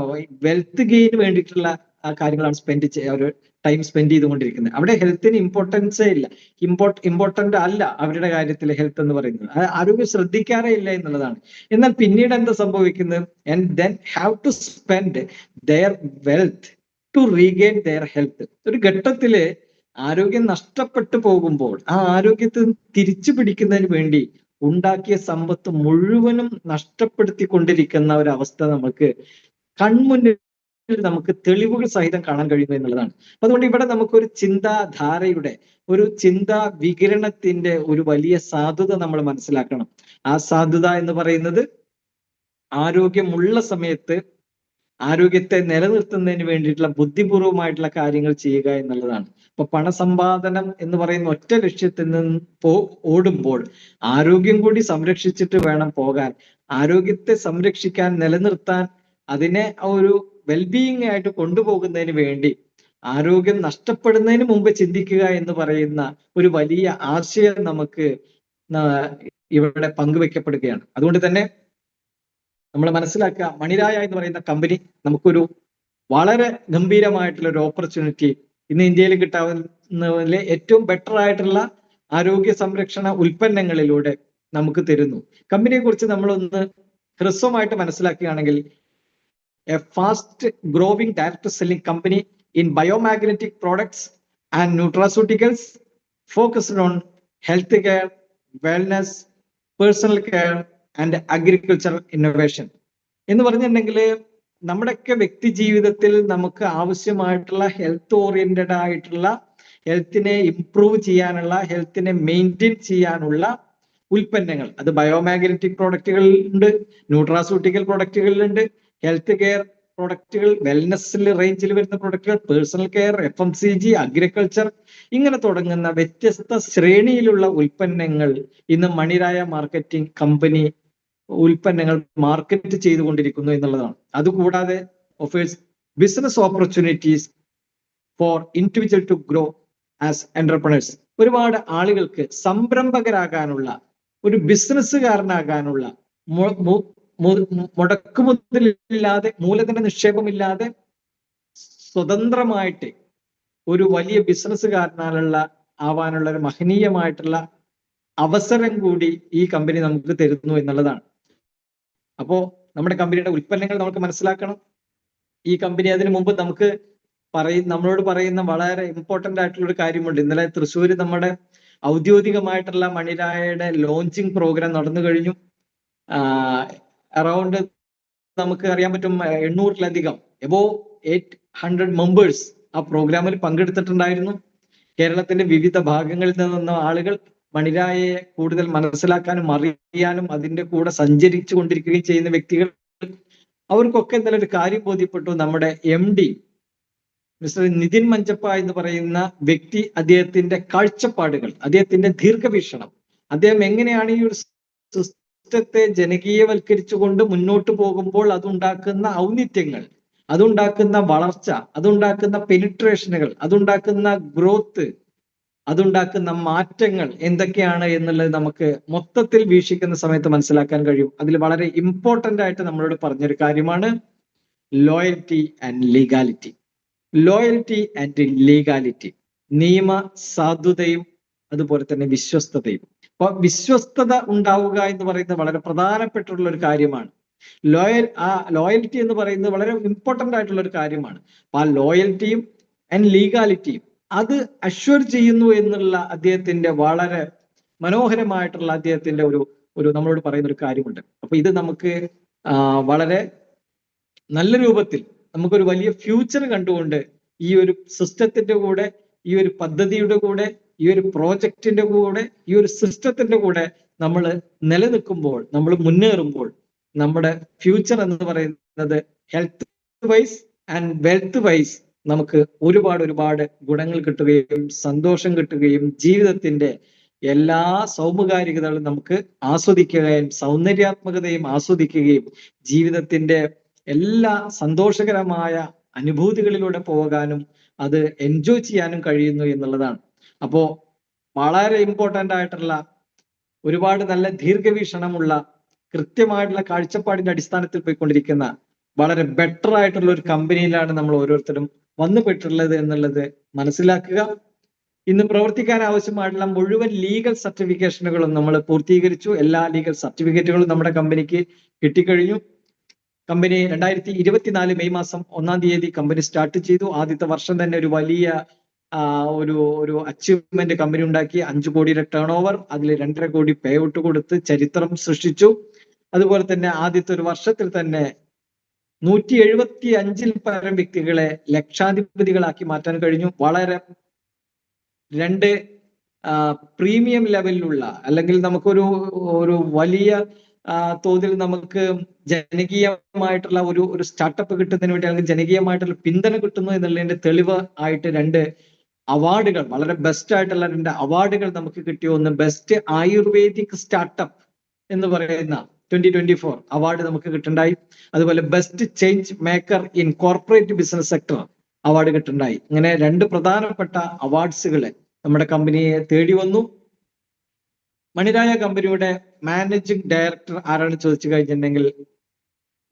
വെൽത്ത് ഗെയിന് വേണ്ടിയിട്ടുള്ള കാര്യങ്ങളാണ് അവർ ടൈം സ്പെൻഡ് ചെയ്തുകൊണ്ടിരിക്കുന്നത്. അവിടെ ഹെൽത്തിന് ഇമ്പോർട്ടൻസേ ഇല്ല, ഇമ്പോർട്ടന്റ് അല്ല അവരുടെ കാര്യത്തിൽ ഹെൽത്ത് എന്ന് പറയുന്നത്. ആരോഗ്യം ശ്രദ്ധിക്കാറേ ഇല്ല എന്നുള്ളതാണ്. എന്നാൽ പിന്നീട് എന്താ സംഭവിക്കുന്നത്, and then have to spend their wealth to regain their health. ഒരു ഘട്ടത്തില് ആരോഗ്യം നഷ്ടപ്പെട്ടു പോകുമ്പോൾ ആ ആരോഗ്യത്തെ തിരിച്ചു പിടിക്കുന്നതിന് വേണ്ടി ഉണ്ടാക്കിയ സമ്പത്ത് മുഴുവനും നഷ്ടപ്പെടുത്തിക്കൊണ്ടിരിക്കുന്ന ഒരു അവസ്ഥ നമുക്ക് കൺമുന്നിൽ നമുക്ക് തെളിവുകൾ സഹിതം കാണാൻ കഴിയുന്നു എന്നുള്ളതാണ്. അതുകൊണ്ട് ഇവിടെ നമുക്കൊരു ചിന്താധാരയുടെ, ഒരു ചിന്താ വികിരണത്തിന്റെ ഒരു വലിയ സാധുത നമ്മൾ മനസ്സിലാക്കണം. ആ സാധുത എന്ന് പറയുന്നത് ആരോഗ്യമുള്ള സമയത്ത് ആരോഗ്യത്തെ നിലനിർത്തുന്നതിന് വേണ്ടിയിട്ടുള്ള ബുദ്ധിപൂർവമായിട്ടുള്ള കാര്യങ്ങൾ ചെയ്യുക എന്നുള്ളതാണ്. ഇപ്പൊ പണസമ്പാദനം എന്ന് പറയുന്ന ഒറ്റ ലക്ഷ്യത്തിൽ നിന്ന് ഓടുമ്പോൾ ആരോഗ്യം കൂടി സംരക്ഷിച്ചിട്ട് വേണം പോകാൻ. ആരോഗ്യത്തെ സംരക്ഷിക്കാൻ, നിലനിർത്താൻ, അതിനെ ഒരു വെൽബീയിങ് ആയിട്ട് കൊണ്ടുപോകുന്നതിന് വേണ്ടി ആരോഗ്യം നഷ്ടപ്പെടുന്നതിന് മുമ്പ് ചിന്തിക്കുക എന്ന് പറയുന്ന ഒരു വലിയ ആശയം നമുക്ക് ഇവിടെ പങ്കുവെക്കപ്പെടുകയാണ്. അതുകൊണ്ട് തന്നെ നമ്മൾ മനസ്സിലാക്കുക, മണിരായ എന്ന് പറയുന്ന കമ്പനി നമുക്കൊരു വളരെ ഗംഭീരമായിട്ടുള്ള ഒരു ഓപ്പർച്യൂണിറ്റി ഇന്ന് ഇന്ത്യയിൽ കിട്ടാവുന്നതിലെ ഏറ്റവും ബെറ്റർ ആയിട്ടുള്ള ആരോഗ്യ സംരക്ഷണ ഉൽപ്പന്നങ്ങളിലൂടെ നമുക്ക് തരുന്നു. കമ്പനിയെ കുറിച്ച് നമ്മളൊന്ന് ഹ്രസ്വമായിട്ട് മനസ്സിലാക്കുകയാണെങ്കിൽ, a fast growing direct selling company in biomagnetic products and nutraceuticals focused on healthcare, wellness, personal care and agriculture innovation. എന്ന് പറഞ്ഞിട്ടുണ്ടെങ്കിൽ നമ്മുടെയൊക്കെ വ്യക്തി ജീവിതത്തിൽ നമുക്ക് ആവശ്യമായിട്ടുള്ള ഹെൽത്ത് ഓറിയന്റഡ് ആയിട്ടുള്ള, ഹെൽത്തിനെ ഇംപ്രൂവ് ചെയ്യാനുള്ള, ഹെൽത്തിനെ മെയിൻറ്റെയിൻ ചെയ്യാനുള്ള ഉൽപ്പന്നങ്ങൾ, അത് ബയോമാഗ്നറ്റിക് പ്രൊഡക്റ്റുകളുണ്ട്, ന്യൂട്രാസ്യൂട്ടിക്കൽ പ്രൊഡക്റ്റുകളിലുണ്ട്, ഹെൽത്ത് കെയർ പ്രൊഡക്റ്റുകൾ, വെൽനെസ്സിൽ റേഞ്ചിൽ വരുന്ന പ്രൊഡക്റ്റുകൾ, പേഴ്സണൽ കെയർ, FMCG, അഗ്രികൾച്ചർ, ഇങ്ങനെ തുടങ്ങുന്ന വ്യത്യസ്ത ശ്രേണിയിലുള്ള ഉൽപ്പന്നങ്ങൾ ഇന്ന് മണിരായ മാർക്കറ്റിംഗ് കമ്പനി ഉൽപ്പന്നങ്ങൾ മാർക്കറ്റ് ചെയ്തുകൊണ്ടിരിക്കുന്നു എന്നുള്ളതാണ്. അതുകൂടാതെ offers business opportunities for individual to grow as entrepreneurs. ഒരുപാട് ആളുകൾക്ക് സംരംഭകരാകാനുള്ള, ഒരു ബിസിനസ്സുകാരനാകാനുള്ള, മുടക്കുമുതലില്ലാതെ, മൂലധന നിക്ഷേപമില്ലാതെ സ്വതന്ത്രമായിട്ട് ഒരു വലിയ ബിസിനസ്സുകാരനാലുള്ള ആവാനുള്ള ഒരു മഹനീയമായിട്ടുള്ള അവസരം കൂടി ഈ കമ്പനി നമുക്ക് തരുന്നു എന്നുള്ളതാണ്. അപ്പോ നമ്മുടെ കമ്പനിയുടെ ഉൽപ്പന്നങ്ങൾ നമുക്ക് മനസ്സിലാക്കണം. ഈ കമ്പനി അതിനു മുമ്പ് നമ്മളോട് പറയുന്ന വളരെ ഇമ്പോർട്ടന്റ് ആയിട്ടുള്ള ഒരു കാര്യമുണ്ട്. ഇന്നലെ തൃശ്ശൂർ നമ്മുടെ ഔദ്യോഗികമായിട്ടുള്ള മണിരായയുടെ ലോഞ്ചിങ് പ്രോഗ്രാം നടന്നു കഴിഞ്ഞു. അറൗണ്ട് നമുക്ക് അറിയാൻ പറ്റും 800-ലധികം എബോവ് 800 മെമ്പേഴ്സ് ആ പ്രോഗ്രാമിൽ പങ്കെടുത്തിട്ടുണ്ടായിരുന്നു. കേരളത്തിന്റെ വിവിധ ഭാഗങ്ങളിൽ നിന്ന ആളുകൾ മണിരായയെ കൂടുതൽ മനസ്സിലാക്കാനും അറിയാനും അതിന്റെ കൂടെ സഞ്ചരിച്ചു കൊണ്ടിരിക്കുകയും ചെയ്യുന്ന വ്യക്തികൾ. അവർക്കൊക്കെ എന്തായാലും ഒരു കാര്യം ബോധ്യപ്പെട്ടു. നമ്മുടെ MD മിസ്റ്റർ നിതിൻ മഞ്ചപ്പ എന്ന് പറയുന്ന വ്യക്തി, അദ്ദേഹത്തിന്റെ കാഴ്ചപ്പാടുകൾ, അദ്ദേഹത്തിന്റെ ദീർഘവീക്ഷണം, അദ്ദേഹം എങ്ങനെയാണ് ഈ ഒരു സിസ്റ്റത്തെ ജനകീയവൽക്കരിച്ചുകൊണ്ട് മുന്നോട്ട് പോകുമ്പോൾ അതുണ്ടാക്കുന്ന ഔന്നിത്യങ്ങൾ, അതുണ്ടാക്കുന്ന വളർച്ച, അതുണ്ടാക്കുന്ന പെനിട്രേഷനുകൾ, അതുണ്ടാക്കുന്ന ഗ്രോത്ത്, അതുണ്ടാക്കുന്ന മാറ്റങ്ങൾ എന്തൊക്കെയാണ് എന്നുള്ളത് നമുക്ക് മൊത്തത്തിൽ വീക്ഷിക്കുന്ന സമയത്ത് മനസ്സിലാക്കാൻ കഴിയും. അതിൽ വളരെ ഇമ്പോർട്ടന്റ് ആയിട്ട് നമ്മളോട് പറഞ്ഞൊരു കാര്യമാണ് loyalty and legality. Loyalty and legality, നിയമ സാധുതയും അതുപോലെ തന്നെ വിശ്വസ്തതയും. അപ്പൊ വിശ്വസ്തത ഉണ്ടാവുക എന്ന് പറയുന്നത് വളരെ പ്രധാനപ്പെട്ടുള്ള ഒരു കാര്യമാണ്. ലോയൽറ്റി എന്ന് പറയുന്നത് വളരെ ഇമ്പോർട്ടന്റ് ആയിട്ടുള്ള ഒരു കാര്യമാണ്. അപ്പൊ ആ ലോയൽറ്റിയും ആൻഡ് ലീഗാലിറ്റിയും അത് അഷ്വർ ചെയ്യുന്നു എന്നുള്ള അദ്ദേഹത്തിന്റെ വളരെ മനോഹരമായിട്ടുള്ള അദ്ദേഹത്തിന്റെ ഒരു നമ്മളോട് പറയുന്ന ഒരു കാര്യമുണ്ട്. അപ്പൊ ഇത് നമുക്ക് വളരെ നല്ല രൂപത്തിൽ നമുക്കൊരു വലിയ ഫ്യൂച്ചർ കണ്ടുകൊണ്ട് ഈ ഒരു സിസ്റ്റത്തിന്റെ കൂടെ, ഈ ഒരു പദ്ധതിയുടെ കൂടെ, ഈ ഒരു പ്രോജക്റ്റിന്റെ കൂടെ, ഈ ഒരു സിസ്റ്റത്തിന്റെ കൂടെ നമ്മൾ നിലനിൽക്കുമ്പോൾ, നമ്മൾ മുന്നേറുമ്പോൾ നമ്മുടെ ഫ്യൂച്ചർ എന്ന് പറയുന്നത് health wise and wealth wise നമുക്ക് ഒരുപാട് ഗുണങ്ങൾ കിട്ടുകയും സന്തോഷം കിട്ടുകയും ജീവിതത്തിന്റെ എല്ലാ സൗമുകാരികതകളും നമുക്ക് ആസ്വദിക്കുകയും സൗന്ദര്യാത്മകതയും ആസ്വദിക്കുകയും ജീവിതത്തിന്റെ എല്ലാ സന്തോഷകരമായ അനുഭൂതികളിലൂടെ പോകാനും അത് എൻജോയ് ചെയ്യാനും കഴിയുന്നു എന്നുള്ളതാണ്. അപ്പോ വളരെ ഇമ്പോർട്ടന്റ് ആയിട്ടുള്ള, ഒരുപാട് നല്ല ദീർഘവീക്ഷണമുള്ള, കൃത്യമായിട്ടുള്ള കാഴ്ചപ്പാടിന്റെ അടിസ്ഥാനത്തിൽ പോയിക്കൊണ്ടിരിക്കുന്ന വളരെ ബെറ്റർ ആയിട്ടുള്ള ഒരു കമ്പനിയിലാണ് നമ്മൾ ഓരോരുത്തരും വന്നുപെട്ടുള്ളത് എന്നുള്ളത് മനസ്സിലാക്കുക. ഇന്ന് പ്രവർത്തിക്കാൻ ആവശ്യമായിട്ടുള്ള മുഴുവൻ ലീഗൽ സർട്ടിഫിക്കേഷനുകളും നമ്മൾ പൂർത്തീകരിച്ചു. എല്ലാ ലീഗൽ സർട്ടിഫിക്കറ്റുകളും നമ്മുടെ കമ്പനിക്ക് കിട്ടിക്കഴിഞ്ഞു. കമ്പനി 2024 മെയ് മാസം 1-ാം തീയതി കമ്പനി സ്റ്റാർട്ട് ചെയ്തു. ആദ്യത്തെ വർഷം തന്നെ ഒരു വലിയ ഒരു അച്ചീവ്മെന്റ് കമ്പനി ഉണ്ടാക്കി. 5 കോടിയുടെ ടേൺ ഓവർ, അതിൽ 2.5 കോടി പേ ഔട്ട് കൊടുത്ത് ചരിത്രം സൃഷ്ടിച്ചു. അതുപോലെ തന്നെ ആദ്യത്തെ ഒരു വർഷത്തിൽ തന്നെ 175-ൽ പരം വ്യക്തികളെ ലക്ഷാധിപതികളാക്കി മാറ്റാൻ കഴിഞ്ഞു. വളരെ 2 പ്രീമിയം ലെവലിലുള്ള, അല്ലെങ്കിൽ നമുക്കൊരു വലിയ തോതിൽ നമുക്ക് ജനകീയമായിട്ടുള്ള ഒരു സ്റ്റാർട്ടപ്പ് കിട്ടുന്നതിന് വേണ്ടി, അല്ലെങ്കിൽ ജനകീയമായിട്ടുള്ള പിന്തുണ കിട്ടുന്നു എന്നുള്ളതിന്റെ തെളിവ് ആയിട്ട് 2 അവാർഡുകൾ, വളരെ ബെസ്റ്റ് ആയിട്ടുള്ള 2 അവാർഡുകൾ നമുക്ക് കിട്ടിയ ഒന്ന് ബെസ്റ്റ് ആയുർവേദിക് സ്റ്റാർട്ടപ്പ് എന്ന് പറയുന്ന 2024 അവാർഡ് നമുക്ക് കിട്ടുണ്ടായി. അതുപോലെ best change maker in corporate business sector award കിട്ടുണ്ടായി. ഇങ്ങനെ 2 പ്രധാനപ്പെട്ട അവാർഡ്സുകളെ നമ്മുടെ കമ്പനിയെ തേടി വന്നു. മണിരായ കമ്പനിയുടെ മാനേജിംഗ് ഡയറക്ടർ ആരാണ് ചോദിച്ചു കഴിഞ്ഞിട്ടുണ്ടെങ്കിൽ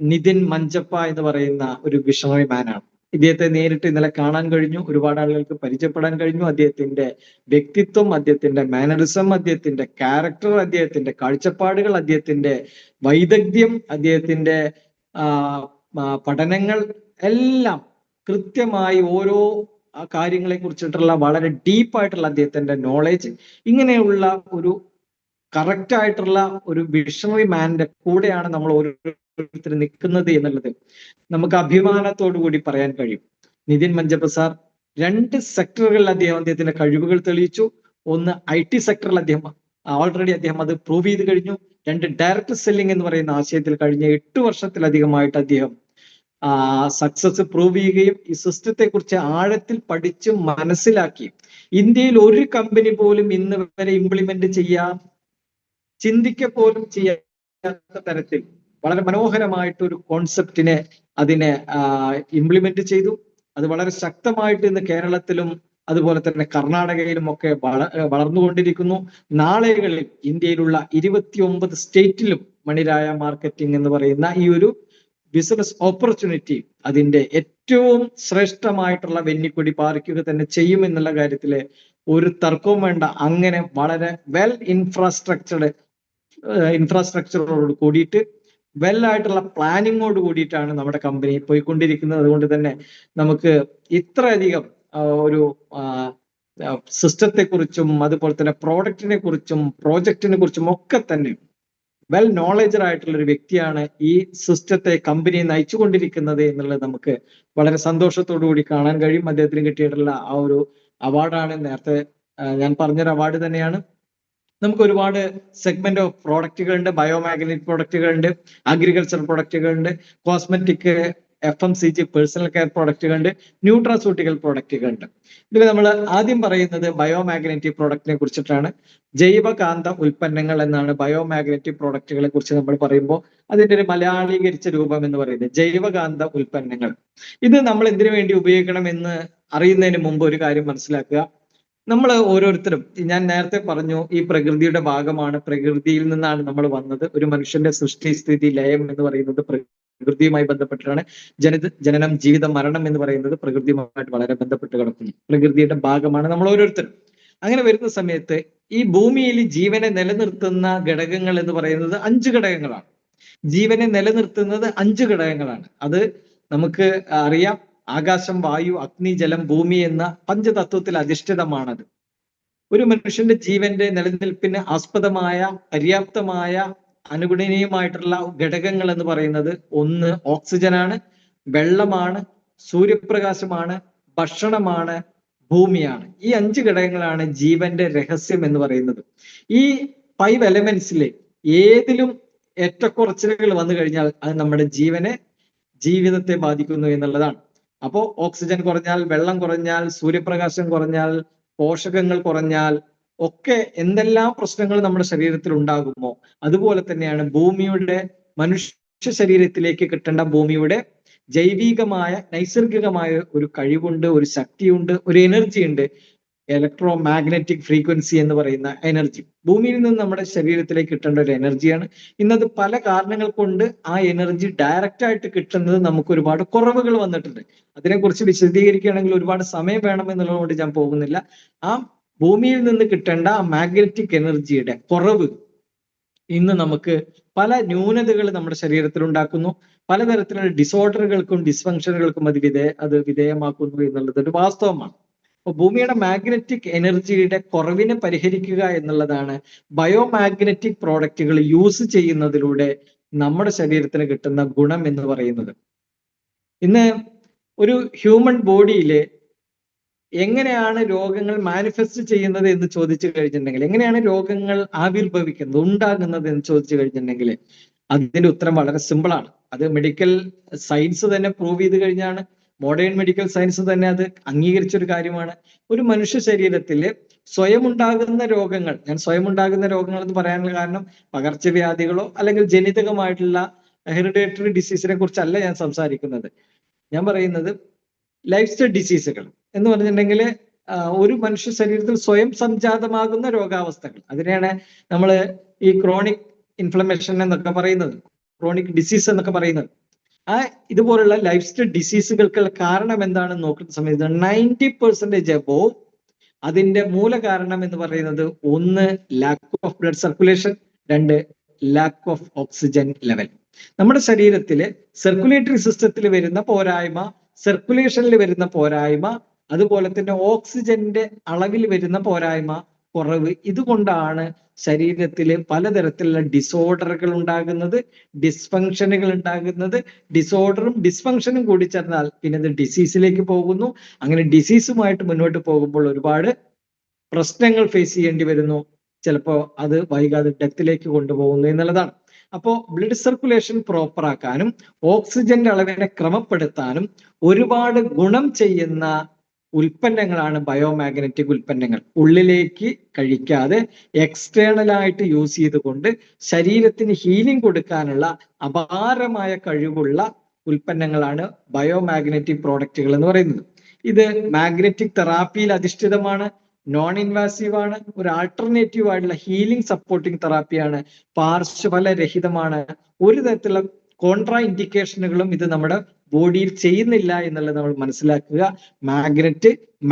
നിതിൻ മഞ്ചപ്പ എന്ന് പറയുന്ന ഒരു വിഷണറി മാനാണ്. ഇദ്ദേഹത്തെ നേരിട്ട് ഇന്നലെ കാണാൻ കഴിഞ്ഞു. ഒരുപാട് ആളുകൾക്ക് പരിചയപ്പെടാൻ കഴിഞ്ഞു. അദ്ദേഹത്തിന്റെ വ്യക്തിത്വം, അദ്ദേഹത്തിന്റെ മാനറിസം, അദ്ദേഹത്തിന്റെ ക്യാരക്ടർ, അദ്ദേഹത്തിന്റെ കാഴ്ചപ്പാടുകൾ, അദ്ദേഹത്തിന്റെ വൈദഗ്ധ്യം, അദ്ദേഹത്തിന്റെ പഠനങ്ങൾ എല്ലാം കൃത്യമായി ഓരോ കാര്യങ്ങളെ കുറിച്ചിട്ടുള്ള വളരെ ഡീപ്പായിട്ടുള്ള അദ്ദേഹത്തിന്റെ നോളേജ്, ഇങ്ങനെയുള്ള ഒരു കറക്റ്റ് ആയിട്ടുള്ള ഒരു വിഷണറി മാന്റെ കൂടെയാണ് നമ്മൾ ഓരോരുത്തർ നിൽക്കുന്നത് എന്നുള്ളത് നമുക്ക് അഭിമാനത്തോടു കൂടി പറയാൻ കഴിയും. നിതിൻ മഞ്ചപ്പ സാർ 2 സെക്ടറുകളിൽ അദ്ദേഹത്തിന്റെ കഴിവുകൾ തെളിയിച്ചു. ഒന്ന് IT സെക്ടറിൽ ഓൾറെഡി അദ്ദേഹം അത് പ്രൂവ് ചെയ്ത് കഴിഞ്ഞു. 2 ഡയറക്ട് സെല്ലിംഗ് എന്ന് പറയുന്ന ആശയത്തിൽ കഴിഞ്ഞ 8 വർഷത്തിലധികമായിട്ട് അദ്ദേഹം സക്സസ് പ്രൂവ് ചെയ്യുകയും ഈ സിസ്റ്റത്തെ കുറിച്ച് ആഴത്തിൽ പഠിച്ച് മനസ്സിലാക്കി ഇന്ത്യയിൽ ഒരു കമ്പനി പോലും ഇന്ന് വരെ ഇംപ്ലിമെന്റ് ചിന്തിക്കപ്പോലും ചെയ്യാത്ത തരത്തിൽ വളരെ മനോഹരമായിട്ട് ഒരു കോൺസെപ്റ്റിനെ അതിനെ ഇംപ്ലിമെന്റ് ചെയ്തു. അത് വളരെ ശക്തമായിട്ട് ഇന്ന് കേരളത്തിലും അതുപോലെ തന്നെ കർണാടകയിലും ഒക്കെ വളർന്നുകൊണ്ടിരിക്കുന്നു. നാളുകളിൽ ഇന്ത്യയിലുള്ള 29 സ്റ്റേറ്റിലും മണിരായ മാർക്കറ്റിംഗ് എന്ന് പറയുന്ന ഈ ഒരു ബിസിനസ് ഓപ്പർച്യൂണിറ്റി അതിന്റെ ഏറ്റവും ശ്രേഷ്ഠമായിട്ടുള്ള വെന്നിക്കൊടി പാറിക്കുക തന്നെ ചെയ്യുമെന്നുള്ള കാര്യത്തില് ഒരു തർക്കവും വേണ്ട. അങ്ങനെ വളരെ വെൽ ഇൻഫ്രാസ്ട്രക്ചറോട് കൂടിയിട്ട് വെല്ലായിട്ടുള്ള പ്ലാനിങ്ങോട് കൂടിയിട്ടാണ് നമ്മുടെ കമ്പനി പോയിക്കൊണ്ടിരിക്കുന്നത്. അതുകൊണ്ട് തന്നെ നമുക്ക് ഇത്രയധികം ഒരു സിസ്റ്റത്തെ കുറിച്ചും അതുപോലെ തന്നെ പ്രോഡക്റ്റിനെ കുറിച്ചും പ്രോജക്റ്റിനെ കുറിച്ചും ഒക്കെ തന്നെ വെൽ നോളജർ ആയിട്ടുള്ള ഒരു വ്യക്തിയാണ് ഈ സിസ്റ്റത്തെ കമ്പനി നയിച്ചുകൊണ്ടിരിക്കുന്നത് എന്നുള്ളത് നമുക്ക് വളരെ സന്തോഷത്തോടു കൂടി കാണാൻ കഴിയും. അദ്ദേഹത്തിന് കിട്ടിയിട്ടുള്ള ആ ഒരു അവാർഡാണ്, നേരത്തെ ഞാൻ പറഞ്ഞൊരു അവാർഡ് തന്നെയാണ്. നമുക്ക് ഒരുപാട് സെഗ്മെന്റ് ഓഫ് പ്രോഡക്റ്റുകളുണ്ട്. ബയോമാഗ്നറ്റിക് പ്രോഡക്റ്റുകളുണ്ട്, അഗ്രികൾച്ചർ പ്രോഡക്റ്റുകളുണ്ട്, കോസ്മെറ്റിക്, FMCG പേഴ്സണൽ കെയർ പ്രോഡക്റ്റുകളുണ്ട്, ന്യൂട്രാസ്യൂട്ടിക്കൽ പ്രോഡക്റ്റുകളുണ്ട്. ഇതിൽ നമ്മൾ ആദ്യം പറയുന്നത് ബയോമാഗ്നറ്റിക് പ്രോഡക്റ്റിനെ കുറിച്ചിട്ടാണ്. ജൈവകാന്ത ഉൽപ്പന്നങ്ങൾ എന്നാണ് ബയോമാഗ്നറ്റിക് പ്രോഡക്റ്റുകളെ കുറിച്ച് നമ്മൾ പറയുമ്പോൾ അതിന്റെ ഒരു മലയാളീകരിച്ച രൂപം എന്ന് പറയുന്നത് ജൈവകാന്ത ഉൽപ്പന്നങ്ങൾ. ഇത് നമ്മൾ എന്തിനു വേണ്ടി ഉപയോഗിക്കണം എന്ന് അറിയുന്നതിന് മുമ്പ് ഒരു കാര്യം മനസ്സിലാക്കുക. നമ്മൾ ഓരോരുത്തരും, ഞാൻ നേരത്തെ പറഞ്ഞു, ഈ പ്രകൃതിയുടെ ഭാഗമാണ്, പ്രകൃതിയിൽ നിന്നാണ് നമ്മൾ വന്നത്. ഒരു മനുഷ്യന്റെ സൃഷ്ടി, സ്ഥിതി, ലയം എന്ന് പറയുന്നത് പ്രകൃതിയുമായി ബന്ധപ്പെട്ടിട്ടാണ്. ജനനം, ജീവിതം, മരണം എന്ന് പറയുന്നത് പ്രകൃതിയുമായിട്ട് വളരെ ബന്ധപ്പെട്ട് കിടക്കുന്നു. പ്രകൃതിയുടെ ഭാഗമാണ് നമ്മൾ ഓരോരുത്തരും. അങ്ങനെ വരുന്ന സമയത്ത് ഈ ഭൂമിയിൽ ജീവനെ നിലനിർത്തുന്ന ഘടകങ്ങൾ എന്ന് പറയുന്നത് 5 ഘടകങ്ങളാണ്. ജീവനെ നിലനിർത്തുന്നത് 5 ഘടകങ്ങളാണ്. അത് നമുക്ക് അറിയാം. ആകാശം, വായു, അഗ്നി, ജലം, ഭൂമി എന്ന പഞ്ചതത്വത്തിൽ അധിഷ്ഠിതമാണത്. ഒരു മനുഷ്യന്റെ ജീവന്റെ നിലനിൽപ്പിന് ആസ്പദമായ പര്യാപ്തമായ അനുഗുണനീയമായിട്ടുള്ള ഘടകങ്ങൾ എന്ന് പറയുന്നത് ഒന്ന് ഓക്സിജനാണ്, വെള്ളമാണ്, സൂര്യപ്രകാശമാണ്, ഭക്ഷണമാണ്, ഭൂമിയാണ്. ഈ 5 ഘടകങ്ങളാണ് ജീവന്റെ രഹസ്യം എന്ന് പറയുന്നത്. ഈ 5 എലമെന്റ്സിലെ ഏതിലും ഏറ്റക്കുറച്ചിലുകൾ വന്നു കഴിഞ്ഞാൽ അത് നമ്മുടെ ജീവിതത്തെ ബാധിക്കുന്നു എന്നുള്ളതാണ്. അപ്പോ ഓക്സിജൻ കുറഞ്ഞാൽ, വെള്ളം കുറഞ്ഞാൽ, സൂര്യപ്രകാശം കുറഞ്ഞാൽ, പോഷകങ്ങൾ കുറഞ്ഞാൽ ഒക്കെ എന്തെല്ലാം പ്രശ്നങ്ങൾ നമ്മുടെ ശരീരത്തിൽ ഉണ്ടാകുമോ അതുപോലെ തന്നെയാണ് മനുഷ്യ ശരീരത്തിലേക്ക് കിട്ടേണ്ട ഭൂമിയുടെ ജൈവികമായ നൈസർഗികമായ ഒരു കഴിവുണ്ട്, ഒരു ശക്തിയുണ്ട്, ഒരു എനർജി ഉണ്ട്. ഇലക്ട്രോ മാഗ്നറ്റിക് ഫ്രീക്വൻസി എന്ന് പറയുന്ന എനർജി ഭൂമിയിൽ നിന്ന് നമ്മുടെ ശരീരത്തിലേക്ക് കിട്ടേണ്ട ഒരു എനർജിയാണ്. ഇന്നത് പല കാരണങ്ങൾ കൊണ്ട് ആ എനർജി ഡയറക്റ്റ് ആയിട്ട് കിട്ടുന്നത് നമുക്ക് ഒരുപാട് കുറവുകൾ വന്നിട്ടുണ്ട്. അതിനെക്കുറിച്ച് വിശദീകരിക്കുകയാണെങ്കിൽ ഒരുപാട് സമയം വേണം എന്നുള്ളതുകൊണ്ട് ഞാൻ പോകുന്നില്ല. ആ ഭൂമിയിൽ നിന്ന് കിട്ടേണ്ട ആ മാഗ്നറ്റിക് എനർജിയുടെ കുറവ് ഇന്ന് നമുക്ക് പല ന്യൂനതകൾ നമ്മുടെ ശരീരത്തിൽ ഉണ്ടാക്കുന്നു. പലതരത്തിലുള്ള ഡിസോർഡറുകൾക്കും ഡിസ്ഫങ്ഷനുകൾക്കും അത് വിധേയമാക്കുന്നു എന്നുള്ളത് ഒരു വാസ്തവമാണ്. അപ്പൊ ഭൂമിയുടെ മാഗ്നറ്റിക് എനർജിയുടെ കുറവിനെ പരിഹരിക്കുക എന്നുള്ളതാണ് ബയോമാഗ്നറ്റിക് പ്രോഡക്റ്റുകൾ യൂസ് ചെയ്യുന്നതിലൂടെ നമ്മുടെ ശരീരത്തിന് കിട്ടുന്ന ഗുണം എന്ന് പറയുന്നത്. ഇന്ന് ഒരു ഹ്യൂമൻ ബോഡിയില് എങ്ങനെയാണ് രോഗങ്ങൾ മാനിഫെസ്റ്റ് ചെയ്യുന്നത് എന്ന് ചോദിച്ചു കഴിഞ്ഞിട്ടുണ്ടെങ്കിൽ, എങ്ങനെയാണ് രോഗങ്ങൾ ആവിർഭവിക്കുന്നത്, ഉണ്ടാകുന്നത് എന്ന് ചോദിച്ചു കഴിഞ്ഞിട്ടുണ്ടെങ്കിൽ അതിന്റെ ഉത്തരം വളരെ സിമ്പിളാണ്. അത് മെഡിക്കൽ സയൻസ് തന്നെ പ്രൂവ് ചെയ്ത് കഴിഞ്ഞാണ്. മോഡേൺ മെഡിക്കൽ സയൻസ് തന്നെ അത് അംഗീകരിച്ച ഒരു കാര്യമാണ്. ഒരു മനുഷ്യ ശരീരത്തില് സ്വയം ഉണ്ടാകുന്ന രോഗങ്ങൾ, ഞാൻ സ്വയം ഉണ്ടാകുന്ന രോഗങ്ങൾ എന്ന് പറയാനുള്ള കാരണം പകർച്ചവ്യാധികളോ അല്ലെങ്കിൽ ജനിതകമായിട്ടുള്ള ഹെറിഡിറ്ററി ഡിസീസിനെ കുറിച്ചല്ല ഞാൻ സംസാരിക്കുന്നത്. ഞാൻ പറയുന്നത് ലൈഫ് സ്റ്റൈൽ ഡിസീസുകൾ എന്ന് പറഞ്ഞിട്ടുണ്ടെങ്കിൽ ഒരു മനുഷ്യ ശരീരത്തിൽ സ്വയം സംജാതമാകുന്ന രോഗാവസ്ഥകൾ, അതിനെയാണ് നമ്മൾ ഈ ക്രോണിക് ഇൻഫ്ലമേഷൻ എന്നൊക്കെ പറയുന്നത്, ക്രോണിക് ഡിസീസ് എന്നൊക്കെ പറയുന്നത്. ഇതുപോലുള്ള ലൈഫ് സ്റ്റൈൽ ഡിസീസുകൾക്ക് കാരണം എന്താണെന്ന് നോക്കുന്ന സമയത്ത് 90% അബോവ് അതിന്റെ മൂല കാരണം എന്ന് പറയുന്നത് ഒന്ന് lack of blood circulation, 2 lack of oxygen level. നമ്മുടെ ശരീരത്തില് സർക്കുലേറ്ററി സിസ്റ്റത്തിൽ വരുന്ന പോരായ്മ, സർക്കുലേഷനിൽ വരുന്ന പോരായ്മ, അതുപോലെ തന്നെ ഓക്സിജന്റെ അളവിൽ വരുന്ന പോരായ്മ, കുറവ്, ഇതുകൊണ്ടാണ് ശരീരത്തിൽ പലതരത്തിലുള്ള ഡിസോർഡറുകൾ ഉണ്ടാകുന്നത്, ഡിസ്ഫങ്ഷനുകൾ ഉണ്ടാകുന്നത്. ഡിസോർഡറും ഡിസ്ഫങ്ഷനും കൂടി ചേർന്നാൽ പിന്നെ അത് ഡിസീസിലേക്ക് പോകുന്നു. അങ്ങനെ ഡിസീസുമായിട്ട് മുന്നോട്ട് പോകുമ്പോൾ ഒരുപാട് പ്രശ്നങ്ങൾ ഫേസ് ചെയ്യേണ്ടി വരുന്നു. ചിലപ്പോൾ അത് വൈകാതെ ഡെത്തിലേക്ക് കൊണ്ടുപോകുന്നു എന്നുള്ളതാണ്. അപ്പോൾ ബ്ലഡ് സർക്കുലേഷൻ പ്രോപ്പർ ആക്കാനും ഓക്സിജന്റെ അളവിനെ ക്രമപ്പെടുത്താനും ഒരുപാട് ഗുണം ചെയ്യുന്ന ഉൽപ്പന്നങ്ങളാണ് ബയോമാഗ്നറ്റിക് ഉൽപ്പന്നങ്ങൾ. ഉള്ളിലേക്ക് കഴിക്കാതെ എക്സ്റ്റേണൽ ആയിട്ട് യൂസ് ചെയ്തുകൊണ്ട് ശരീരത്തിന് ഹീലിംഗ് കൊടുക്കാനുള്ള അപാരമായ കഴിവുള്ള ഉൽപ്പന്നങ്ങളാണ് ബയോമാഗ്നറ്റിക് പ്രോഡക്റ്റുകൾ എന്ന് പറയുന്നത്. ഇത് മാഗ്നറ്റിക് തെറാപ്പിയിൽ അധിഷ്ഠിതമാണ്, നോൺ ഇൻവാസീവ് ആണ്, ഒരു ആൾട്ടർനേറ്റീവ് ആയിട്ടുള്ള ഹീലിംഗ് സപ്പോർട്ടിംഗ് തെറാപ്പിയാണ്, പാർശ്വഫലരഹിതമാണ്, ഒരു തരത്തിലുള്ള കോൺട്രാ ഇൻഡിക്കേഷനുകളും ഇത് നമ്മുടെ ബോഡിയിൽ ചെയ്യുന്നില്ല എന്നുള്ളത് നമ്മൾ മനസ്സിലാക്കുക.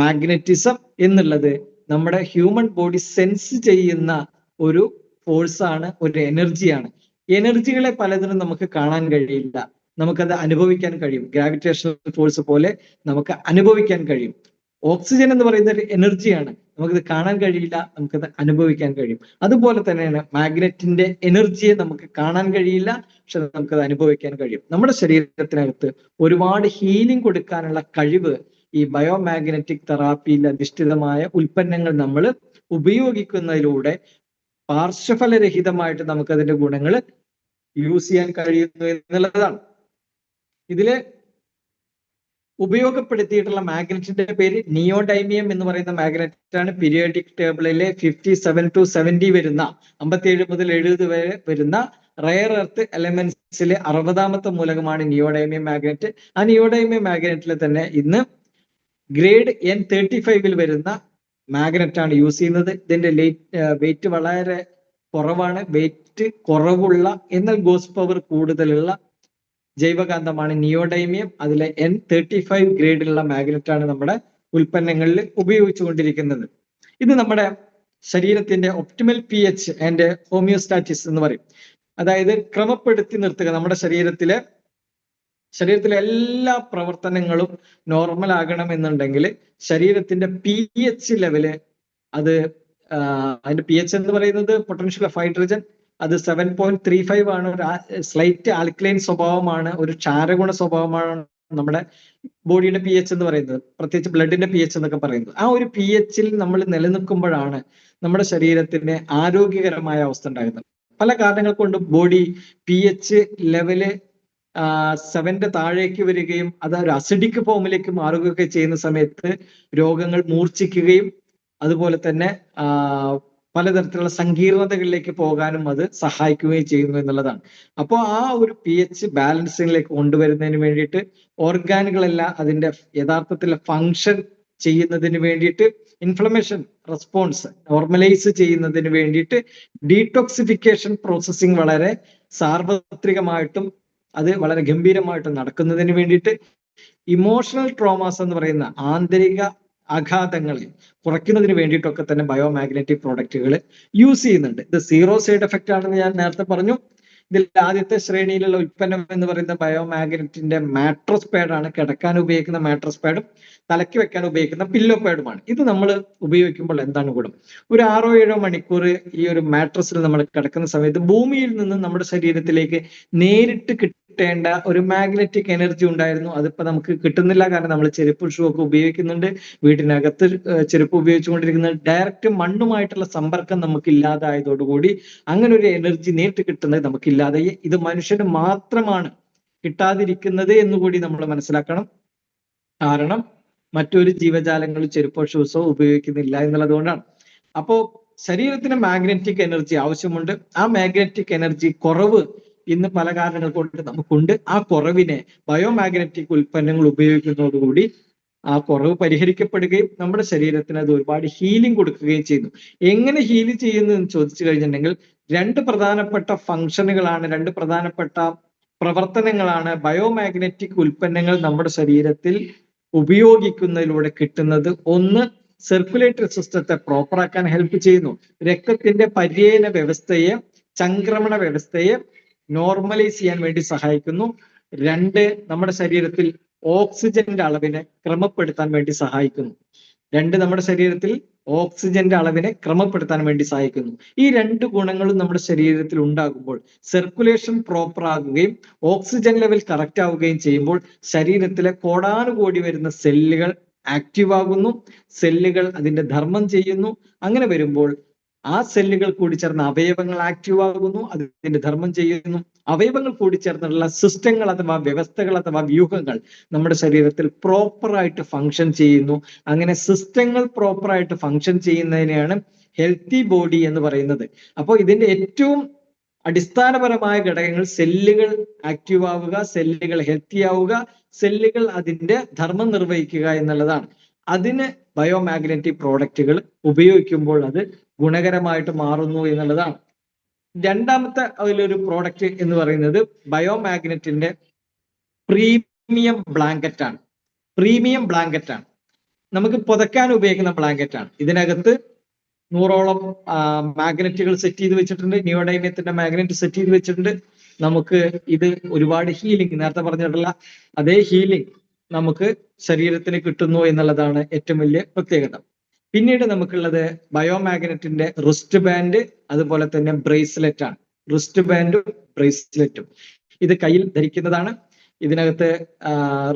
മാഗ്നറ്റിസം എന്നുള്ളത് നമ്മുടെ ഹ്യൂമൻ ബോഡി സെൻസ് ചെയ്യുന്ന ഒരു ഫോഴ്സാണ്, ഒരു എനർജിയാണ്. എനർജികളെ പലതിനും നമുക്ക് കാണാൻ കഴിയില്ല, നമുക്കത് അനുഭവിക്കാൻ കഴിയും. ഗ്രാവിറ്റേഷണൽ ഫോഴ്സ് പോലെ നമുക്ക് അനുഭവിക്കാൻ കഴിയും. ഓക്സിജൻ എന്ന് പറയുന്ന ഒരു എനർജിയാണ്, നമുക്കത് കാണാൻ കഴിയില്ല, നമുക്കത് അനുഭവിക്കാൻ കഴിയും. അതുപോലെ തന്നെയാണ് മാഗ്നറ്റിന്റെ എനർജിയെ നമുക്ക് കാണാൻ കഴിയില്ല, പക്ഷെ നമുക്കത് അനുഭവിക്കാൻ കഴിയും. നമ്മുടെ ശരീരത്തിനകത്ത് ഒരുപാട് ഹീലിംഗ് കൊടുക്കാനുള്ള കഴിവ് ഈ ബയോമാഗ്നറ്റിക് തെറാപ്പിയിൽ അധിഷ്ഠിതമായ ഉൽപ്പന്നങ്ങൾ നമ്മൾ ഉപയോഗിക്കുന്നതിലൂടെ പാർശ്വഫലരഹിതമായിട്ട് നമുക്കതിന്റെ ഗുണങ്ങൾ യൂസ് ചെയ്യാൻ കഴിയുന്നു എന്നുള്ളതാണ്. ഇതില് ഉപയോഗപ്പെടുത്തിയിട്ടുള്ള മാഗ്നറ്റിന്റെ പേര് നിയോഡൈമിയം എന്ന് പറയുന്ന മാഗ്നറ്റ് ആണ്. പീരിയോഡിക് ടേബിളിലെ 57 to 70 വരുന്ന 57 മുതൽ 70 വരെ വരുന്ന റയർ എർത്ത് എലമെന്റ്സിലെ 60ാമത്തെ മൂലകമാണ് നിയോഡൈമിയം മാഗ്നറ്റ്. ആ നിയോഡൈമിയം മാഗ്നറ്റിൽ തന്നെ ഇന്ന് ഗ്രേഡ് N35 വരുന്ന മാഗ്നറ്റ് ആണ് യൂസ് ചെയ്യുന്നത്. ഇതിന്റെ വെയിറ്റ് വളരെ കുറവാണ്. വെയിറ്റ് കുറവുള്ള എന്നാൽ ഗോസ് പവർ കൂടുതലുള്ള ജൈവകാന്തമാണ് നിയോഡൈമിയം. അതിലെ N35 ഗ്രേഡിലുള്ള മാഗ്നറ്റ് ആണ് നമ്മുടെ ഉൽപ്പന്നങ്ങളിൽ ഉപയോഗിച്ചുകൊണ്ടിരിക്കുന്നത്. ഇത് നമ്മുടെ ശരീരത്തിന്റെ ഒപ്റ്റിമൽ pH ആൻഡ് ഹോമിയോസ്റ്റാറ്റിസ് എന്ന് പറയും. അതായത് ക്രമപ്പെടുത്തി നിർത്തുക. നമ്മുടെ ശരീരത്തിലെ എല്ലാ പ്രവർത്തനങ്ങളും നോർമൽ ആകണം എന്നുണ്ടെങ്കിൽ ശരീരത്തിന്റെ pH ലെവല് അത് അതിന്റെ pH എന്ന് പറയുന്നത് പൊട്ടൻഷ്യൽ ഓഫ് ഹൈഡ്രജൻ അത് 7.35 ആണ്. ഒരു സ്ലൈറ്റ് ആൽക്കലൈൻ സ്വഭാവമാണ്, ഒരു ക്ഷാരഗുണ സ്വഭാവമാണ് നമ്മുടെ ബോഡിയുടെ pH എന്ന് പറയുന്നത്, പ്രത്യേകിച്ച് ബ്ലഡിന്റെ pH എന്നൊക്കെ പറയുന്നത്. ആ ഒരു pH-ൽ നമ്മൾ നിലനിൽക്കുമ്പോഴാണ് നമ്മുടെ ശരീരത്തിന് ആരോഗ്യകരമായ അവസ്ഥ ഉണ്ടാകുന്നത്. പല കാരണങ്ങൾ കൊണ്ട് ബോഡി pH ലെവല് 7 താഴേക്ക് വരികയും അത് ഒരു അസിഡിക് ഫോമിലേക്ക് മാറുകയൊക്കെ ചെയ്യുന്ന സമയത്ത് രോഗങ്ങൾ മൂർച്ഛിക്കുകയും അതുപോലെ തന്നെ പലതരത്തിലുള്ള സങ്കീർണതകളിലേക്ക് പോകാനും അത് സഹായിക്കുകയും ചെയ്യുന്നു എന്നുള്ളതാണ്. അപ്പോൾ ആ ഒരു pH ബാലൻസിംഗിലേക്ക് കൊണ്ടുവരുന്നതിന് വേണ്ടിയിട്ട് ഓർഗാനുകളെല്ലാം അതിന്റെ യഥാർത്ഥത്തിലുള്ള ഫങ്ഷൻ ചെയ്യുന്നതിന് വേണ്ടിയിട്ട്, ഇൻഫ്ലമേഷൻ റെസ്പോൺസ് നോർമലൈസ് ചെയ്യുന്നതിന് വേണ്ടിയിട്ട് ഡീടോക്സിഫിക്കേഷൻ പ്രോസസ്സിംഗ് വളരെ സാർവത്രികമായിട്ടും അത് വളരെ ഗംഭീരമായിട്ടും നടക്കുന്നതിന് വേണ്ടിയിട്ട് ഇമോഷണൽ ട്രോമാസ് എന്ന് പറയുന്ന ആന്തരിക ആഘാതങ്ങളെ കുറയ്ക്കുന്നതിന് വേണ്ടിയിട്ടൊക്കെ തന്നെ ബയോമാഗ്നറ്റിക് പ്രോഡക്റ്റുകൾ യൂസ് ചെയ്യുന്നുണ്ട്. ഇത് സീറോ സൈഡ് എഫക്റ്റ് ആണെന്ന് ഞാൻ നേരത്തെ പറഞ്ഞു. ഇതിൽ ആദ്യത്തെ ശ്രേണിയിലുള്ള ഉൽപ്പന്നം എന്ന് പറയുന്ന ബയോമാഗ്നറ്റിന്റെ മാട്രസ് പാഡാണ്. കിടക്കാൻ ഉപയോഗിക്കുന്ന മാട്രസ് പാഡും തലയ്ക്ക് വെക്കാൻ ഉപയോഗിക്കുന്ന പില്ലോ പാഡുമാണ്. ഇത് നമ്മൾ ഉപയോഗിക്കുമ്പോൾ എന്താണ് ഗുണം? ഒരു 6-7 മണിക്കൂർ ഈ ഒരു മാട്രസിൽ നമ്മൾ കിടക്കുന്ന സമയത്ത് ഭൂമിയിൽ നിന്ന് നമ്മുടെ ശരീരത്തിലേക്ക് നേരിട്ട് കിട്ടേണ്ട ഒരു മാഗ്നറ്റിക് എനർജി ഉണ്ടായിരുന്നു. അതിപ്പോ നമുക്ക് കിട്ടുന്നില്ല. കാരണം നമ്മൾ ചെരുപ്പ് ഷൂ ഒക്കെ ഉപയോഗിക്കുന്നുണ്ട്, വീട്ടിനകത്ത് ചെരുപ്പ് ഉപയോഗിച്ചുകൊണ്ടിരിക്കുന്നത്. ഡയറക്റ്റ് മണ്ണുമായിട്ടുള്ള സമ്പർക്കം നമുക്ക് ഇല്ലാതായതോടുകൂടി അങ്ങനെ ഒരു എനർജി നേരിട്ട് കിട്ടുന്നത് നമുക്കില്ലാതായി. ഇത് മനുഷ്യന് മാത്രമാണ് കിട്ടാതിരിക്കുന്നത് എന്നുകൂടി നമ്മൾ മനസ്സിലാക്കണം. കാരണം മറ്റൊരു ജീവജാലങ്ങളും ചെരുപ്പോ ഷൂസോ ഉപയോഗിക്കുന്നില്ല എന്നുള്ളത് കൊണ്ടാണ്. അപ്പോ ശരീരത്തിന് മാഗ്നറ്റിക് എനർജി ആവശ്യമുണ്ട്. ആ മാഗ്നറ്റിക് എനർജി കുറവ് ഇന്ന് പല കാരണങ്ങൾ കൊണ്ട് നമുക്കുണ്ട്. ആ കുറവിനെ ബയോമാഗ്നറ്റിക് ഉൽപ്പന്നങ്ങൾ ഉപയോഗിക്കുന്നതോടുകൂടി ആ കുറവ് പരിഹരിക്കപ്പെടുകയും നമ്മുടെ ശരീരത്തിന് അത് ഒരുപാട് ഹീലിംഗ് കൊടുക്കുകയും ചെയ്യുന്നു. എങ്ങനെ ഹീൽ ചെയ്യുന്നു എന്ന് ചോദിച്ചു കഴിഞ്ഞിട്ടുണ്ടെങ്കിൽ 2 പ്രധാനപ്പെട്ട ഫംഗ്ഷനുകളാണ്, 2 പ്രധാനപ്പെട്ട പ്രവർത്തനങ്ങളാണ് ബയോമാഗ്നറ്റിക് ഉൽപ്പന്നങ്ങൾ നമ്മുടെ ശരീരത്തിൽ ഉപയോഗിക്കുന്നതിലൂടെ കിട്ടുന്നത്. ഒന്ന്, സർക്കുലേറ്ററി സിസ്റ്റത്തെ പ്രോപ്പറാക്കാൻ ഹെൽപ്പ് ചെയ്യുന്നു. രക്തത്തിന്റെ പര്യന വ്യവസ്ഥയെ, ചംക്രമണ വ്യവസ്ഥയെ നോർമലൈസ് ചെയ്യാൻ വേണ്ടി സഹായിക്കുന്നു. 2, നമ്മുടെ ശരീരത്തിൽ ഓക്സിജന്റെ അളവിനെ ക്രമപ്പെടുത്താൻ വേണ്ടി സഹായിക്കുന്നു. 2, നമ്മുടെ ശരീരത്തിൽ ഓക്സിജന്റെ അളവിനെ ക്രമപ്പെടുത്താൻ വേണ്ടി സഹായിക്കുന്നു. ഈ 2 ഗുണങ്ങളും നമ്മുടെ ശരീരത്തിൽ ഉണ്ടാകുമ്പോൾ സർക്കുലേഷൻ പ്രോപ്പർ ആകുകയും ഓക്സിജൻ ലെവൽ കറക്റ്റ് ആവുകയും ചെയ്യുമ്പോൾ ശരീരത്തിലെ കോടാനുകോടി വരുന്ന സെല്ലുകൾ ആക്റ്റീവ് ആകുന്നു, സെല്ലുകൾ അതിന്റെ ധർമ്മം ചെയ്യുന്നു. അങ്ങനെ വരുമ്പോൾ ആ സെല്ലുകൾ കൂടിച്ചേർന്ന അവയവങ്ങൾ ആക്റ്റീവ് ആകുന്നു, അതിന്റെ ധർമ്മം ചെയ്യുന്നു. അവയവങ്ങൾ കൂടിച്ചേർന്നുള്ള സിസ്റ്റങ്ങൾ അഥവാ വ്യവസ്ഥകൾ അഥവാ വ്യൂഹങ്ങൾ നമ്മുടെ ശരീരത്തിൽ പ്രോപ്പറായിട്ട് ഫങ്ഷൻ ചെയ്യുന്നു. അങ്ങനെ സിസ്റ്റങ്ങൾ പ്രോപ്പറായിട്ട് ഫങ്ഷൻ ചെയ്യുന്നതിനെയാണ് ഹെൽത്തി ബോഡി എന്ന് പറയുന്നത്. അപ്പോൾ ഇതിന്റെ ഏറ്റവും അടിസ്ഥാനപരമായ ഘടകങ്ങൾ സെല്ലുകൾ ആക്റ്റീവ് ആവുക, സെല്ലുകൾ ഹെൽത്തി ആവുക, സെല്ലുകൾ അതിന്റെ ധർമ്മം നിർവഹിക്കുക എന്നുള്ളതാണ്. അതിന് ബയോമാഗ്നറ്റിക് പ്രോഡക്റ്റുകൾ ഉപയോഗിക്കുമ്പോൾ അത് ഗുണകരമായിട്ട് മാറുന്നു എന്നുള്ളതാണ്. രണ്ടാമത്തെ അതിലൊരു പ്രോഡക്റ്റ് എന്ന് പറയുന്നത് ബയോമാഗ്നറ്റിന്റെ പ്രീമിയം ബ്ലാങ്കറ്റ് ആണ്. പ്രീമിയം ബ്ലാങ്കറ്റ് ആണ്, നമുക്ക് പുതക്കാൻ ഉപയോഗിക്കുന്ന ബ്ലാങ്കറ്റ് ആണ്. ഇതിനകത്ത് 100ഓളം മാഗ്നറ്റുകൾ സെറ്റ് ചെയ്ത് വെച്ചിട്ടുണ്ട്, നിയോഡൈമിയത്തിന്റെ മാഗ്നറ്റ് സെറ്റ് ചെയ്ത് വെച്ചിട്ടുണ്ട്. നമുക്ക് ഇത് ഒരുപാട് ഹീലിംഗ്, നേരത്തെ പറഞ്ഞിട്ടുള്ള അതേ ഹീലിംഗ് നമുക്ക് ശരീരത്തിന് കിട്ടുന്നു എന്നുള്ളതാണ് ഏറ്റവും വലിയ പ്രത്യേകത. പിന്നീട് നമുക്കുള്ളത് ബയോമാഗ്നറ്റിന്റെ റിസ്റ്റ് ബാൻഡ്, അതുപോലെ തന്നെ ബ്രേസ്ലെറ്റ് ആണ്. റിസ്റ്റ് ബാൻഡും ബ്രേസ്ലെറ്റും ഇത് കയ്യിൽ ധരിക്കുന്നതാണ്. ഇതിനകത്ത്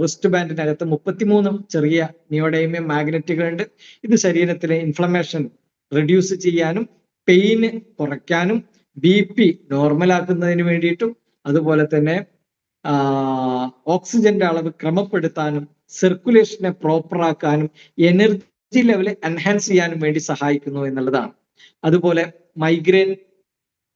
റിസ്റ്റ് ബാൻഡിനകത്ത് 33 ചെറിയ നിയോഡൈമിയം മാഗ്നറ്റുകളുണ്ട്. ഇത് ശരീരത്തിലെ ഇൻഫ്ലമേഷൻ റെഡ്യൂസ് ചെയ്യാനും പെയിന് കുറയ്ക്കാനും BP നോർമലാക്കുന്നതിന് വേണ്ടിയിട്ടും അതുപോലെ തന്നെ ഓക്സിജന്റെ അളവ് ക്രമപ്പെടുത്താനും സർക്കുലേഷനെ പ്രോപ്പറാക്കാനും എനർജി ലെവൽ എൻഹാൻസ് ചെയ്യാനും വേണ്ടി സഹായിക്കുന്നു എന്നുള്ളതാണ്. അതുപോലെ മൈഗ്രെയിൻ,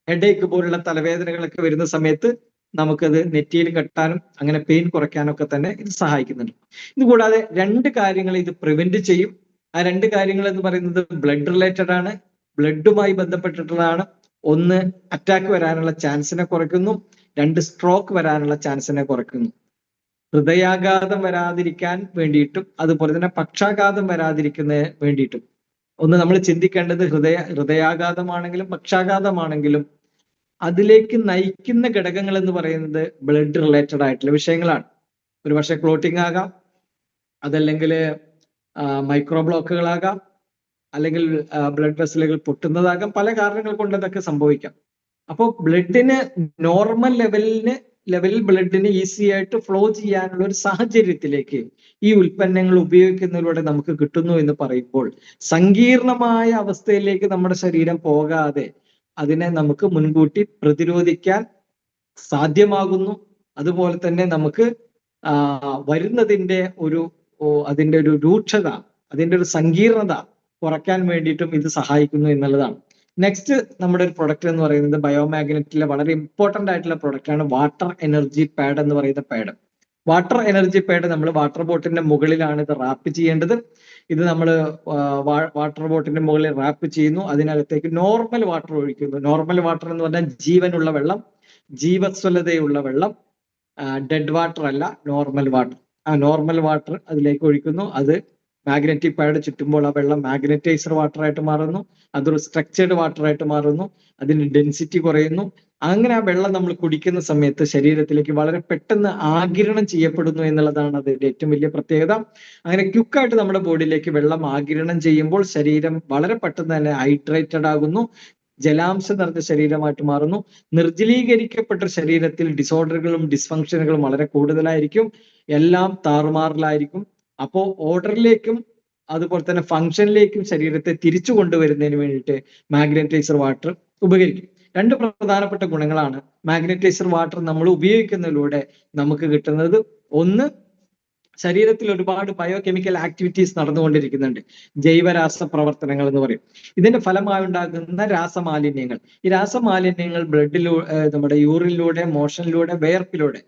ഹെഡേക്ക് പോലുള്ള തലവേദനകളൊക്കെ വരുന്ന സമയത്ത് നമുക്കത് നെറ്റിയിൽ കെട്ടാനും അങ്ങനെ പെയിൻ കുറയ്ക്കാനൊക്കെ തന്നെ ഇത് സഹായിക്കുന്നുണ്ട്. ഇതുകൂടാതെ 2 കാര്യങ്ങൾ ഇത് പ്രിവെന്റ് ചെയ്യും. ആ 2 കാര്യങ്ങൾ എന്ന് പറയുന്നത് ബ്ലഡ് റിലേറ്റഡ് ആണ്, ബ്ലഡുമായി ബന്ധപ്പെട്ടിട്ടുള്ളതാണ്. ഒന്ന്, അറ്റാക്ക് വരാനുള്ള ചാൻസിനെ കുറയ്ക്കുന്നു. 2, സ്ട്രോക്ക് വരാനുള്ള ചാൻസിനെ കുറയ്ക്കുന്നു. ഹൃദയാഘാതം വരാതിരിക്കാൻ വേണ്ടിയിട്ടും അതുപോലെ തന്നെ പക്ഷാഘാതം വരാതിരിക്കുന്നതിന് വേണ്ടിയിട്ടും. ഒന്ന് നമ്മൾ ചിന്തിക്കേണ്ടത് ഹൃദയാഘാതമാണെങ്കിലും പക്ഷാഘാതമാണെങ്കിലും അതിലേക്ക് നയിക്കുന്ന ഘടകങ്ങൾ എന്ന് പറയുന്നത് ബ്ലഡ് റിലേറ്റഡ് ആയിട്ടുള്ള വിഷയങ്ങളാണ്. ഒരുപക്ഷെ ക്ലോട്ടിംഗ് ആകാം, അതല്ലെങ്കിൽ മൈക്രോ ബ്ലോക്കുകളാകാം, അല്ലെങ്കിൽ ബ്ലഡ് വെസലുകൾ പൊട്ടുന്നതാകാം. പല കാരണങ്ങൾ കൊണ്ട് അതൊക്കെ സംഭവിക്കാം. അപ്പോൾ ബ്ലഡിന് നോർമൽ ലെവലിൽ ബ്ലഡിന് ഈസി ആയിട്ട് ഫ്ലോ ചെയ്യാനുള്ള ഒരു സാഹചര്യത്തിലേക്ക് ഈ ഉൽപ്പന്നങ്ങൾ ഉപയോഗിക്കുന്നതിലൂടെ നമുക്ക് കിട്ടുന്നു എന്ന് പറയുമ്പോൾ സങ്കീർണമായ അവസ്ഥയിലേക്ക് നമ്മുടെ ശരീരം പോകാതെ അതിനെ നമുക്ക് മുൻകൂട്ടി പ്രതിരോധിക്കാൻ സാധ്യമാകുന്നു. അതുപോലെ തന്നെ നമുക്ക് വരുന്നതിന്റെ അതിന്റെ ഒരു രൂക്ഷത, അതിന്റെ ഒരു സങ്കീർണത കുറയ്ക്കാൻ വേണ്ടിയിട്ടും ഇത് സഹായിക്കുന്നു എന്നുള്ളതാണ്. നെക്സ്റ്റ് നമ്മുടെ ഒരു പ്രൊഡക്റ്റ് എന്ന് പറയുന്നത് ബയോമാഗ്നറ്റിലെ വളരെ ഇമ്പോർട്ടന്റ് ആയിട്ടുള്ള പ്രൊഡക്റ്റ് ആണ് വാട്ടർ എനർജി പാഡ് എന്ന് പറയുന്ന പാഡ്. വാട്ടർ എനർജി പാഡ് നമ്മൾ വാട്ടർ ബോട്ടിന്റെ മുകളിലാണ് ഇത് റാപ്പ് ചെയ്യേണ്ടത്. ഇത് നമ്മൾ വാട്ടർ ബോട്ടിന്റെ മുകളിൽ റാപ്പ് ചെയ്യുന്നു. അതിനകത്തേക്ക് നോർമൽ വാട്ടർ ഒഴിക്കുന്നു. നോർമൽ വാട്ടർ എന്ന് പറഞ്ഞാൽ ജീവനുള്ള വെള്ളം, ജീവസ്വലതയുള്ള വെള്ളം, ഡെഡ് വാട്ടർ അല്ല, നോർമൽ വാട്ടർ. ആ നോർമൽ വാട്ടർ അതിലേക്ക് ഒഴിക്കുന്നു. അത് മാഗ്നറ്റിക് പാഡ് ചുറ്റുമ്പോൾ ആ വെള്ളം മാഗ്നറ്റൈസർ വാട്ടർ ആയിട്ട് മാറുന്നു. അതൊരു സ്ട്രക്ചേർഡ് വാട്ടർ ആയിട്ട് മാറുന്നു. അതിന്റെ ഡെൻസിറ്റി കുറയുന്നു. അങ്ങനെ ആ വെള്ളം നമ്മൾ കുടിക്കുന്ന സമയത്ത് ശരീരത്തിലേക്ക് വളരെ പെട്ടെന്ന് ആഗിരണം ചെയ്യപ്പെടുന്നു എന്നുള്ളതാണ് അതിന്റെ ഏറ്റവും വലിയ പ്രത്യേകത. അങ്ങനെ ക്വിക്കായിട്ട് നമ്മുടെ ബോഡിയിലേക്ക് വെള്ളം ആഗിരണം ചെയ്യുമ്പോൾ ശരീരം വളരെ പെട്ടെന്ന് തന്നെ ഹൈഡ്രേറ്റഡ് ആകുന്നു, ജലാംശം നിറഞ്ഞ ശരീരമായിട്ട് മാറുന്നു. നിർജ്ജലീകരിക്കപ്പെട്ട ശരീരത്തിൽ ഡിസോർഡറുകളും ഡിസ്ഫങ്ഷനുകളും വളരെ കൂടുതലായിരിക്കും, എല്ലാം താറുമാറിലായിരിക്കും. അപ്പോൾ ഓർഡറിലേക്കും അതുപോലെ തന്നെ ഫങ്ഷനിലേക്കും ശരീരത്തെ തിരിച്ചു കൊണ്ടുവരുന്നതിന് വേണ്ടിയിട്ട് മാഗ്നറ്റൈസർ വാട്ടർ ഉപകരിക്കും. 2 പ്രധാനപ്പെട്ട ഗുണങ്ങളാണ് മാഗ്നറ്റൈസർ വാട്ടർ നമ്മൾ ഉപയോഗിക്കുന്നതിലൂടെ നമുക്ക് കിട്ടുന്നത്. ഒന്ന്, ശരീരത്തിൽ ഒരുപാട് ബയോ കെമിക്കൽ ആക്ടിവിറ്റീസ് നടന്നുകൊണ്ടിരിക്കുന്നുണ്ട്, ജൈവരാസ പ്രവർത്തനങ്ങൾ എന്ന് പറയും. ഇതിന്റെ ഫലമായി ഉണ്ടാകുന്ന രാസമാലിന്യങ്ങൾ, ഈ രാസമാലിന്യങ്ങൾ ബ്ലഡിലൂടെ, നമ്മുടെ യൂറിനിലൂടെ, മോഷനിലൂടെ, വേർപ്പിലൂടെ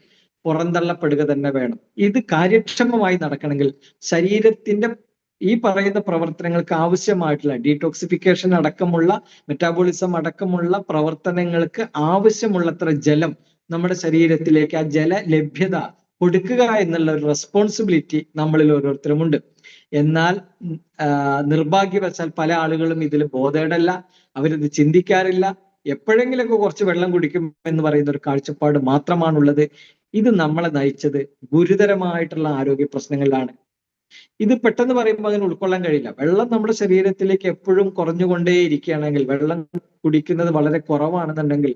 പുറന്തള്ളപ്പെടുക തന്നെ വേണം. ഇത് കാര്യക്ഷമമായി നടക്കണമെങ്കിൽ ശരീരത്തിന്റെ ഈ പറയുന്ന പ്രവർത്തനങ്ങൾക്ക് ആവശ്യമായിട്ടുള്ള ഡീടോക്സിഫിക്കേഷൻ അടക്കമുള്ള, മെറ്റാബോളിസം അടക്കമുള്ള പ്രവർത്തനങ്ങൾക്ക് ആവശ്യമുള്ളത്ര ജലം നമ്മുടെ ശരീരത്തിലേക്ക്, ആ ജല ലഭ്യത കൊടുക്കുക എന്നുള്ള ഒരു റെസ്പോൺസിബിലിറ്റി നമ്മളിൽ ഓരോരുത്തരുമുണ്ട്. എന്നാൽ നിർഭാഗ്യവശാൽ പല ആളുകളും ഇതിൽ ബോധേഡല്ല, അവരിത് ചിന്തിക്കാറില്ല. എപ്പോഴെങ്കിലൊക്കെ കുറച്ച് വെള്ളം കുടിക്കും എന്ന് പറയുന്ന ഒരു കാഴ്ചപ്പാട് മാത്രമാണുള്ളത്. ഇത് നമ്മളെ നയിച്ചത് ഗുരുതരമായിട്ടുള്ള ആരോഗ്യ പ്രശ്നങ്ങളിലാണ്. ഇത് പെട്ടെന്ന് പറയുമ്പോൾ അതിന് ഉൾക്കൊള്ളാൻ കഴിയില്ല. വെള്ളം നമ്മുടെ ശരീരത്തിലേക്ക് എപ്പോഴും കുറഞ്ഞുകൊണ്ടേയിരിക്കുകയാണെങ്കിൽ, വെള്ളം കുടിക്കുന്നത് വളരെ കുറവാണെന്നുണ്ടെങ്കിൽ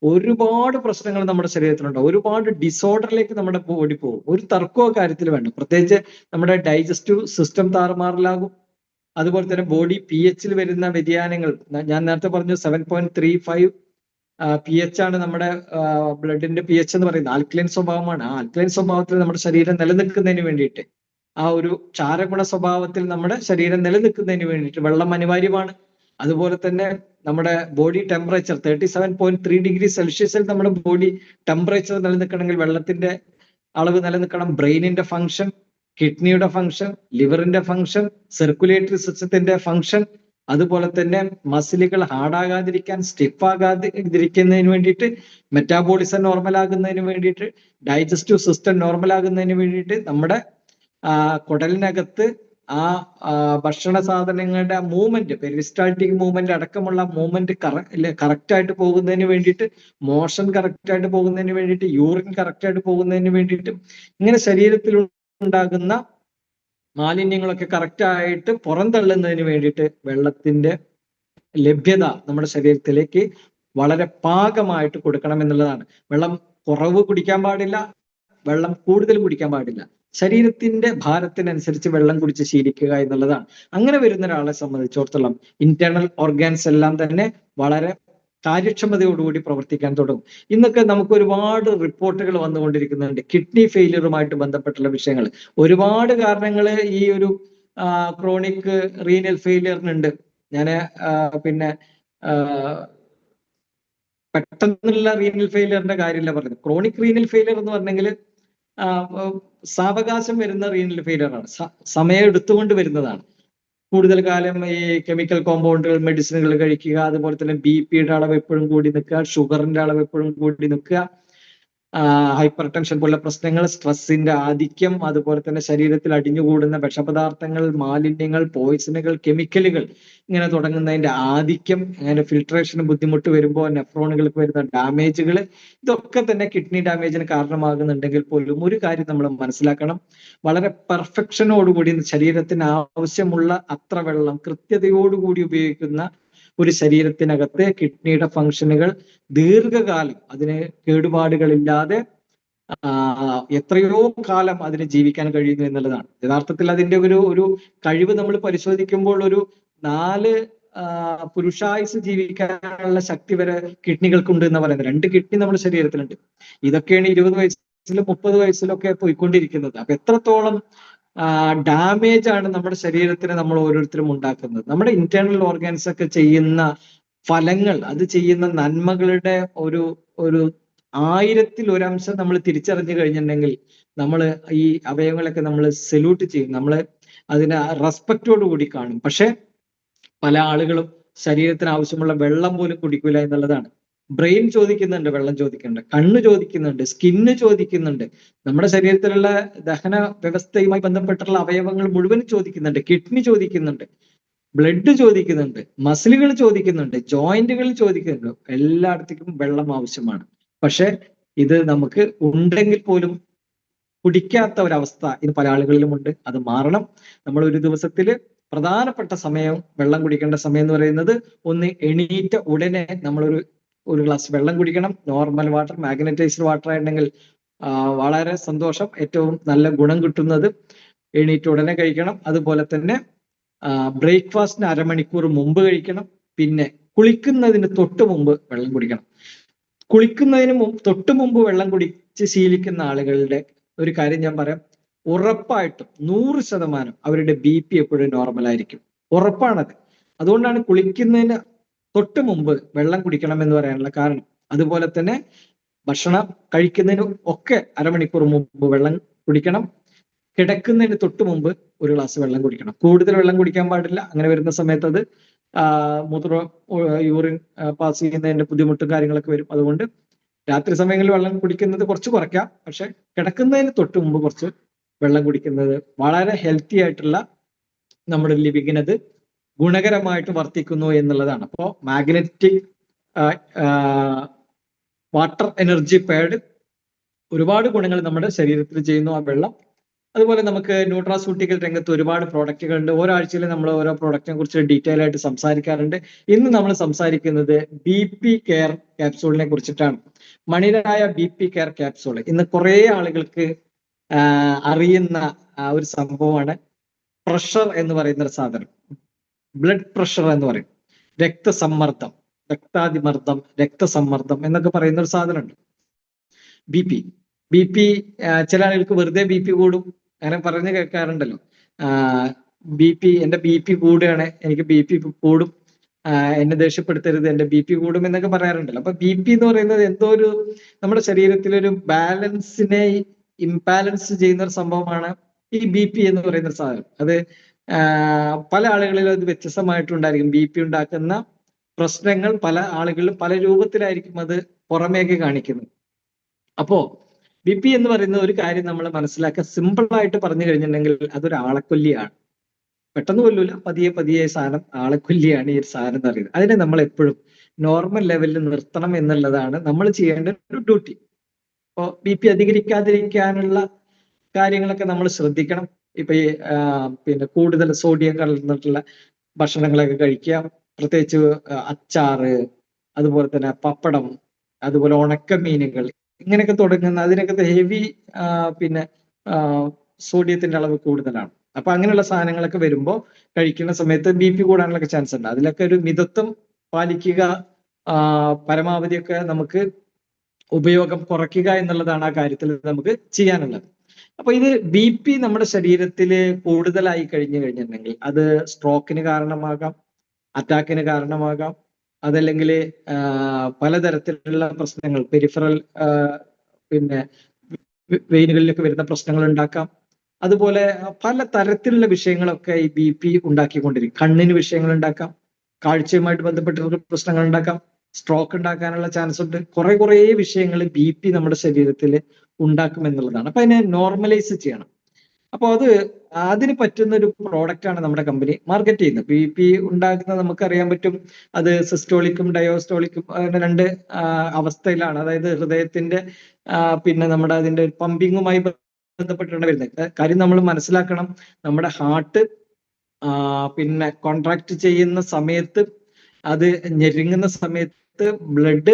ഒരുപാട് പ്രശ്നങ്ങൾ നമ്മുടെ ശരീരത്തിലുണ്ട്, ഒരുപാട് ഡിസോർഡറിലേക്ക് നമ്മുടെ ബോഡി പോകും. ഒരു തർക്കമോ കാര്യത്തിൽ വേണ്ട. പ്രത്യേകിച്ച് നമ്മുടെ ഡൈജസ്റ്റീവ് സിസ്റ്റം താറുമാറിലാകും. അതുപോലെ തന്നെ ബോഡി pH വരുന്ന വ്യതിയാനങ്ങൾ, ഞാൻ നേരത്തെ പറഞ്ഞു 7.35 pH ആണ് നമ്മുടെ ബ്ലഡിന്റെ pH എന്ന് പറയുന്നത്. ആൽക്കലൈൻ സ്വഭാവമാണ്. ആ ആൽക്കലൈൻ സ്വഭാവത്തിൽ നമ്മുടെ ശരീരം നിലനിൽക്കുന്നതിന് വേണ്ടിയിട്ട്, ആ ഒരു ക്ഷാരഗുണ സ്വഭാവത്തിൽ നമ്മുടെ ശരീരം നിലനിൽക്കുന്നതിന് വേണ്ടിയിട്ട് വെള്ളം അനിവാര്യമാണ്. അതുപോലെ തന്നെ നമ്മുടെ ബോഡി ടെമ്പറേച്ചർ 37.3 ഡിഗ്രി സെൽഷ്യസിൽ നമ്മുടെ ബോഡി ടെമ്പറേച്ചർ നിലനിൽക്കണമെങ്കിൽ വെള്ളത്തിന്റെ അളവ് നിലനിൽക്കണം. ബ്രെയിനിന്റെ ഫംഗ്ഷൻ, കിഡ്നിയുടെ ഫംഗ്ഷൻ, ലിവറിന്റെ ഫംഗ്ഷൻ, സർക്കുലേറ്ററി സിസ്റ്റത്തിന്റെ ഫംഗ്ഷൻ, അതുപോലെ തന്നെ മസിലുകൾ ഹാർഡാകാതിരിക്കാൻ, സ്റ്റിഫ് ആകാതിരിക്കുന്നതിന് വേണ്ടിയിട്ട്, മെറ്റാബോളിസം നോർമൽ ആകുന്നതിന് വേണ്ടിയിട്ട്, ഡൈജസ്റ്റീവ് സിസ്റ്റം നോർമൽ ആകുന്നതിന് വേണ്ടിയിട്ട്, നമ്മുടെ കുടലിനകത്ത് ആ ഭക്ഷണ സാധനങ്ങളുടെ മൂവ്മെന്റ്, പെരിസ്റ്റാൾട്ടിക് മൂവ്മെന്റ് അടക്കമുള്ള മൂവ്മെന്റ് കറക്റ്റ് ആയിട്ട് പോകുന്നതിന് വേണ്ടിയിട്ട്, മോഷൻ കറക്റ്റ് ആയിട്ട് പോകുന്നതിന് വേണ്ടിയിട്ട്, യൂറിൻ കറക്റ്റ് ആയിട്ട് പോകുന്നതിന് വേണ്ടിയിട്ട്, ഇങ്ങനെ ശരീരത്തിൽ ഉണ്ടാകുന്ന മാലിന്യങ്ങളൊക്കെ കറക്റ്റ് ആയിട്ട് പുറന്തള്ളുന്നതിന് വേണ്ടിയിട്ട് വെള്ളത്തിന്റെ ലഭ്യത നമ്മുടെ ശരീരത്തിലേക്ക് വളരെ പാകമായിട്ട് കൊടുക്കണം എന്നുള്ളതാണ്. വെള്ളം കുറവ് കുടിക്കാൻ പാടില്ല, വെള്ളം കൂടുതൽ കുടിക്കാൻ പാടില്ല. ശരീരത്തിന്റെ ഭാരത്തിനനുസരിച്ച് വെള്ളം കുടിച്ച് ശീലിക്കുക എന്നുള്ളതാണ്. അങ്ങനെ വരുന്ന ഒരാളെ സംബന്ധിച്ചിടത്തോളം ഇന്റേണൽ ഓർഗാൻസ് എല്ലാം തന്നെ വളരെ കാര്യക്ഷമതയോടുകൂടി പ്രവർത്തിക്കാൻ തുടങ്ങും. ഇന്നൊക്കെ നമുക്ക് ഒരുപാട് റിപ്പോർട്ടുകൾ വന്നുകൊണ്ടിരിക്കുന്നുണ്ട് കിഡ്നി ഫെയിലിയറുമായിട്ട് ബന്ധപ്പെട്ടുള്ള വിഷയങ്ങൾ. ഒരുപാട് കാരണങ്ങൾ ഈ ഒരു ക്രോണിക് റീനൽ ഫെയിലിയറിനുണ്ട്. ഞാൻ പിന്നെ പെട്ടെന്നുള്ള റീനൽ ഫെയിലിയറിന്റെ കാര്യമല്ല പറയുന്നത്. ക്രോണിക് റീനൽ ഫെയിലിയർ എന്ന് പറഞ്ഞെങ്കിൽ സാവകാശം വരുന്ന റീനൽ ഫെയിലിയർ ആണ്, സമയം എടുത്തുകൊണ്ട് വരുന്നതാണ്. കൂടുതൽ കാലം ഈ കെമിക്കൽ കോമ്പൗണ്ടുകൾ, മെഡിസിനുകൾ കഴിക്കുക, അതുപോലെ തന്നെ BP-യുടെ അളവ് എപ്പോഴും കൂടി നിൽക്കുക, ഷുഗറിന്റെ അളവ് എപ്പോഴും കൂടി നിൽക്കുക, ഹൈപ്പർ ടെൻഷൻ പോലുള്ള പ്രശ്നങ്ങൾ, സ്ട്രെസ്സിന്റെ ആധിക്യം, അതുപോലെ തന്നെ ശരീരത്തിൽ അടിഞ്ഞുകൂടുന്ന വിഷപദാർത്ഥങ്ങൾ, മാലിന്യങ്ങൾ, പോയിസണുകൾ, കെമിക്കലുകൾ, ഇങ്ങനെ തുടങ്ങുന്നതിന്റെ ആധിക്യം, അങ്ങനെ ഫിൽട്രേഷന് ബുദ്ധിമുട്ട് വരുമ്പോൾ നെഫ്രോണുകൾക്ക് വരുന്ന ഡാമേജുകൾ, ഇതൊക്കെ തന്നെ കിഡ്നി ഡാമേജിന് കാരണമാകുന്നുണ്ടെങ്കിൽ പോലും ഒരു കാര്യം നമ്മൾ മനസ്സിലാക്കണം. വളരെ പെർഫെക്ഷനോടുകൂടി ശരീരത്തിന് ആവശ്യമുള്ള അത്ര വെള്ളം കൃത്യതയോടുകൂടി ഉപയോഗിക്കുന്ന ഒരു ശരീരത്തിനകത്ത് കിഡ്നിയുടെ ഫംഗ്ഷനുകൾ ദീർഘകാലം അതിന് കേടുപാടുകളില്ലാതെ എത്രയോ കാലം അതിന് ജീവിക്കാൻ കഴിയുന്നു എന്നുള്ളതാണ്. യഥാർത്ഥത്തിൽ അതിന്റെ ഒരു കഴിവ് നമ്മൾ പരിശോധിക്കുമ്പോൾ ഒരു 4 പുരുഷായുസ് ജീവിക്കാനുള്ള ശക്തി വരെ കിഡ്നികൾക്കുണ്ട് എന്ന് പറയുന്നത്. 2 കിഡ്നി നമ്മുടെ ശരീരത്തിലുണ്ട്. ഇതൊക്കെയാണ് 20 വയസ്സിലും 30 വയസ്സിലൊക്കെ പോയിക്കൊണ്ടിരിക്കുന്നത്. അപ്പൊ എത്രത്തോളം ഡാമേജ് ആണ് നമ്മുടെ ശരീരത്തിന് നമ്മൾ ഓരോരുത്തരും ഉണ്ടാക്കുന്നത്. നമ്മുടെ ഇന്റേണൽ ഓർഗാൻസ് ഒക്കെ ചെയ്യുന്ന ഫലങ്ങൾ, അത് ചെയ്യുന്ന നന്മകളുടെ ഒരു 1000-ൽ 1 അംശം നമ്മൾ തിരിച്ചറിഞ്ഞു കഴിഞ്ഞിട്ടുണ്ടെങ്കിൽ നമ്മൾ ഈ അവയവങ്ങളൊക്കെ നമ്മൾ സല്യൂട്ട് ചെയ്യും, നമ്മൾ അതിനെ റെസ്പെക്റ്റോട് കൂടി കാണും. പക്ഷെ പല ആളുകളും ശരീരത്തിന് ആവശ്യമുള്ള വെള്ളം പോലും കുടിക്കില്ല എന്നുള്ളതാണ്. ബ്രെയിൻ ചോദിക്കുന്നുണ്ട്, വെള്ളം ചോദിക്കുന്നുണ്ട്, കണ്ണ് ചോദിക്കുന്നുണ്ട്, സ്കിന്ന് ചോദിക്കുന്നുണ്ട്, നമ്മുടെ ശരീരത്തിലുള്ള ദഹന വ്യവസ്ഥയുമായി ബന്ധപ്പെട്ടുള്ള അവയവങ്ങൾ മുഴുവൻ ചോദിക്കുന്നുണ്ട്, കിഡ്നി ചോദിക്കുന്നുണ്ട്, ബ്ലഡ് ചോദിക്കുന്നുണ്ട്, മസിലുകൾ ചോദിക്കുന്നുണ്ട്, ജോയിന്റുകൾ ചോദിക്കുന്നുണ്ട്. എല്ലായിടത്തേക്കും വെള്ളം ആവശ്യമാണ്. പക്ഷെ ഇത് നമുക്ക് ഉണ്ടെങ്കിൽ പോലും കുടിക്കാത്ത ഒരവസ്ഥ ഇത് പല ആളുകളിലും ഉണ്ട്. അത് മാറണം. നമ്മൾ ഒരു ദിവസത്തിൽ പ്രധാനപ്പെട്ട സമയം, വെള്ളം കുടിക്കേണ്ട സമയം എന്ന് പറയുന്നത്, ഒന്ന് എണീറ്റ ഉടനെ ഒരു ഗ്ലാസ് വെള്ളം കുടിക്കണം. നോർമൽ വാട്ടർ, മാഗ്നറ്റൈസ്ഡ് വാട്ടർ ആയിട്ടുണ്ടെങ്കിൽ വളരെ സന്തോഷം. ഏറ്റവും നല്ല ഗുണം കിട്ടുന്നത് എണീറ്റ ഉടനെ കഴിക്കണം. അതുപോലെ തന്നെ ബ്രേക്ക്ഫാസ്റ്റിന് അരമണിക്കൂർ മുമ്പ് കഴിക്കണം. പിന്നെ കുളിക്കുന്നതിന് തൊട്ട് മുമ്പ് വെള്ളം കുടിക്കണം. കുളിക്കുന്നതിന് തൊട്ട് മുമ്പ് വെള്ളം കുടിച്ച് ശീലിക്കുന്ന ആളുകളുടെ ഒരു കാര്യം ഞാൻ പറയാം, ഉറപ്പായിട്ടും 100% അവരുടെ BP എപ്പോഴും നോർമൽ ആയിരിക്കും. ഉറപ്പാണത്. അതുകൊണ്ടാണ് കുളിക്കുന്നതിന് തൊട്ട് മുമ്പ് വെള്ളം കുടിക്കണം എന്ന് പറയാനുള്ള കാരണം. അതുപോലെ തന്നെ ഭക്ഷണം കഴിക്കുന്നതിന് ഒക്കെ അരമണിക്കൂർ മുമ്പ് വെള്ളം കുടിക്കണം. കിടക്കുന്നതിന് തൊട്ട് മുമ്പ് ഒരു ഗ്ലാസ് വെള്ളം കുടിക്കണം. കൂടുതൽ വെള്ളം കുടിക്കാൻ പാടില്ല. അങ്ങനെ വരുന്ന സമയത്ത് അത് യൂറിൻ പാസ് ചെയ്യുന്നതിന്റെ ബുദ്ധിമുട്ടും കാര്യങ്ങളൊക്കെ വരും. അതുകൊണ്ട് രാത്രി സമയങ്ങളിൽ വെള്ളം കുടിക്കുന്നത് കുറച്ച് കുറയ്ക്കാം. പക്ഷെ കിടക്കുന്നതിന് തൊട്ട് മുമ്പ് കുറച്ച് വെള്ളം കുടിക്കുന്നത് വളരെ ഹെൽത്തി ആയിട്ടുള്ള നമ്മുടെ ലിവിങ്ങിനത് ഗുണകരമായിട്ട് വർത്തിക്കുന്നു എന്നുള്ളതാണ്. അപ്പോൾ മാഗ്നറ്റിക് വാട്ടർ എനർജി പാഡ് ഒരുപാട് ഗുണങ്ങൾ നമ്മുടെ ശരീരത്തിൽ ചെയ്യുന്നു ആ വെള്ളം. അതുപോലെ നമുക്ക് ന്യൂട്രാസ്യൂട്ടിക്കൽ രംഗത്ത് ഒരുപാട് പ്രോഡക്റ്റുകൾ ഉണ്ട്. ഒരാഴ്ചയിൽ നമ്മൾ ഓരോ പ്രോഡക്റ്റിനെ കുറിച്ച് ഡീറ്റെയിൽ ആയിട്ട് സംസാരിക്കാറുണ്ട്. ഇന്ന് നമ്മൾ സംസാരിക്കുന്നത് BP കെയർ ക്യാപ്സൂളിനെ കുറിച്ചിട്ടാണ്. മണിരായ BP കെയർ ക്യാപ്സൂൾ ഇന്ന് കുറെ ആളുകൾക്ക് അറിയുന്ന ഒരു സംഭവമാണ്. പ്രഷർ എന്ന് പറയുന്ന ഒരു സാധനം, ബ്ലഡ് പ്രഷർ എന്ന് പറയും, രക്തസമ്മർദ്ദം, രക്താതിമർദ്ദം, രക്തസമ്മർദ്ദം എന്നൊക്കെ പറയുന്ന ഒരു സാധനമുണ്ട്. BP ചില ആളുകൾക്ക് വെറുതെ BP കൂടും, അങ്ങനെ പറഞ്ഞു കേൾക്കാറുണ്ടല്ലോ. എന്റെ BP കൂടുകയാണ്, എനിക്ക് BP കൂടും, എന്നെ ദേഷ്യപ്പെടുത്തരുത്, എന്റെ BP കൂടും എന്നൊക്കെ പറയാറുണ്ടല്ലോ. അപ്പൊ BP എന്ന് പറയുന്നത് എന്തോ ഒരു നമ്മുടെ ശരീരത്തിലൊരു ബാലൻസിനെ ഇംബാലൻസ് ചെയ്യുന്ന ഒരു സംഭവമാണ് ഈ BP എന്ന് പറയുന്ന സാധനം. അത് പല ആളുകളിലും അത് വ്യത്യസ്തമായിട്ടുണ്ടായിരിക്കും. BP ഉണ്ടാക്കുന്ന പ്രശ്നങ്ങൾ പല ആളുകളിലും പല രൂപത്തിലായിരിക്കും അത് പുറമേക്ക് കാണിക്കുന്നത്. അപ്പോ BP എന്ന് പറയുന്ന ഒരു കാര്യം നമ്മൾ മനസ്സിലാക്കുക, സിമ്പിൾ ആയിട്ട് പറഞ്ഞു കഴിഞ്ഞിട്ടുണ്ടെങ്കിൽ അതൊരു ആളെക്കൊല്ലിയാണ്. പെട്ടെന്ന് കൊല്ലൂല, പതിയെ പതിയെ സാധനം ആളെക്കൊല്ലിയാണ് ഈ ഒരു സാധനം എന്ന് പറയുന്നത്. അതിനെ നമ്മൾ എപ്പോഴും നോർമൽ ലെവലിൽ നിർത്തണം എന്നുള്ളതാണ് നമ്മൾ ചെയ്യേണ്ട ഒരു ഡ്യൂട്ടി. അപ്പോൾ BP അധികരിക്കാതിരിക്കാനുള്ള കാര്യങ്ങളൊക്കെ നമ്മൾ ശ്രദ്ധിക്കണം. ഇപ്പൊ ഈ പിന്നെ കൂടുതൽ സോഡിയം കലർന്നിട്ടുള്ള ഭക്ഷണങ്ങളൊക്കെ കഴിക്കുക, പ്രത്യേകിച്ച് അച്ചാറ്, അതുപോലെ തന്നെ പപ്പടം, അതുപോലെ ഉണക്കമീനുകൾ, ഇങ്ങനെയൊക്കെ തുടങ്ങുന്ന അതിനൊക്കെ ഹെവി പിന്നെ സോഡിയത്തിന്റെ അളവ് കൂടുതലാണ്. അപ്പൊ അങ്ങനെയുള്ള സാധനങ്ങളൊക്കെ വരുമ്പോൾ കഴിക്കുന്ന സമയത്ത് BP കൂടാനുള്ള ചാൻസ് ഉണ്ട്. അതിലൊക്കെ ഒരു മിതത്വം പാലിക്കുക, പരമാവധിയൊക്കെ നമുക്ക് ഉപയോഗം കുറയ്ക്കുക എന്നുള്ളതാണ് ആ കാര്യത്തിൽ നമുക്ക് ചെയ്യാനുള്ളത്. അപ്പൊ ഇത് BP നമ്മുടെ ശരീരത്തിൽ കൂടുതലായി കഴിഞ്ഞിട്ടുണ്ടെങ്കിൽ അത് സ്ട്രോക്കിന് കാരണമാകാം, അറ്റാക്കിന് കാരണമാകാം, അതല്ലെങ്കിൽ പലതരത്തിലുള്ള പ്രശ്നങ്ങൾ, പെരിഫറൽ പിന്നെ വെയിനുകളിലൊക്കെ വരുന്ന പ്രശ്നങ്ങൾ ഉണ്ടാക്കാം. അതുപോലെ പല തരത്തിലുള്ള വിഷയങ്ങളൊക്കെ ഈ BP ഉണ്ടാക്കിക്കൊണ്ടിരിക്കും. കണ്ണിന് വിഷയങ്ങൾ ഉണ്ടാക്കാം, കാഴ്ചയുമായിട്ട് ബന്ധപ്പെട്ടുള്ള പ്രശ്നങ്ങൾ ഉണ്ടാക്കാം, സ്ട്രോക്ക് ഉണ്ടാക്കാനുള്ള ചാൻസ് ഉണ്ട്. കുറെ വിഷയങ്ങൾ BP നമ്മുടെ ശരീരത്തിൽ ഉണ്ടാക്കും എന്നുള്ളതാണ്. അപ്പൊ അതിനെ നോർമലൈസ് ചെയ്യണം. അപ്പൊ അതിന് പറ്റുന്ന ഒരു പ്രോഡക്റ്റ് ആണ് നമ്മുടെ കമ്പനി മാർക്കറ്റ് ചെയ്യുന്നത്. BP ഉണ്ടാക്കുന്നത് നമുക്കറിയാൻ പറ്റും, അത് സിസ്റ്റോളിക്കും ഡയോസ്റ്റോളിക്കും രണ്ട് അവസ്ഥയിലാണ്. അതായത് ഹൃദയത്തിന്റെ പിന്നെ നമ്മുടെ അതിന്റെ പമ്പിങ്ങുമായി ബന്ധപ്പെട്ടാണ് വരുന്നത്. കാര്യം നമ്മൾ മനസ്സിലാക്കണം, നമ്മുടെ ഹാർട്ട് പിന്നെ കോൺട്രാക്ട് ചെയ്യുന്ന സമയത്ത്, അത് ഞെരുങ്ങുന്ന സമയത്ത് ബ്ലഡ്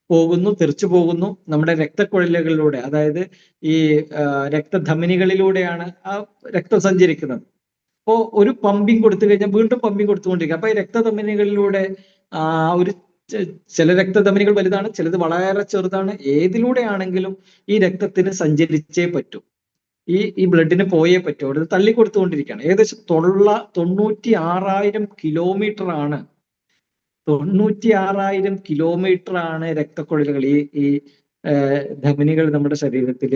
പോകുന്നു, തെറിച്ചു പോകുന്നു നമ്മുടെ രക്തക്കുഴലുകളിലൂടെ, അതായത് ഈ രക്തധമനികളിലൂടെയാണ് ആ രക്തം സഞ്ചരിക്കുന്നത്. അപ്പോ ഒരു പമ്പിങ് കൊടുത്തു കഴിഞ്ഞാൽ വീണ്ടും പമ്പിങ് കൊടുത്തുകൊണ്ടിരിക്കുക. അപ്പൊ ഈ രക്തധമനികളിലൂടെ ഒരു ചില രക്തധമനികൾ വലുതാണ്, ചിലത് വളരെ ചെറുതാണ്. ഏതിലൂടെ ആണെങ്കിലും ഈ രക്തത്തിന് സഞ്ചരിച്ചേ പറ്റൂ, ഈ ബ്ലഡിന് പോയേ പറ്റൂ. അവിടെ തള്ളി കൊടുത്തുകൊണ്ടിരിക്കുകയാണ്. ഏകദേശം 96,000 കിലോമീറ്റർ ആണ് 96,000 കിലോമീറ്റർ ആണ് രക്തക്കുഴലുകൾ, ഈ ധമനികൾ നമ്മുടെ ശരീരത്തിൽ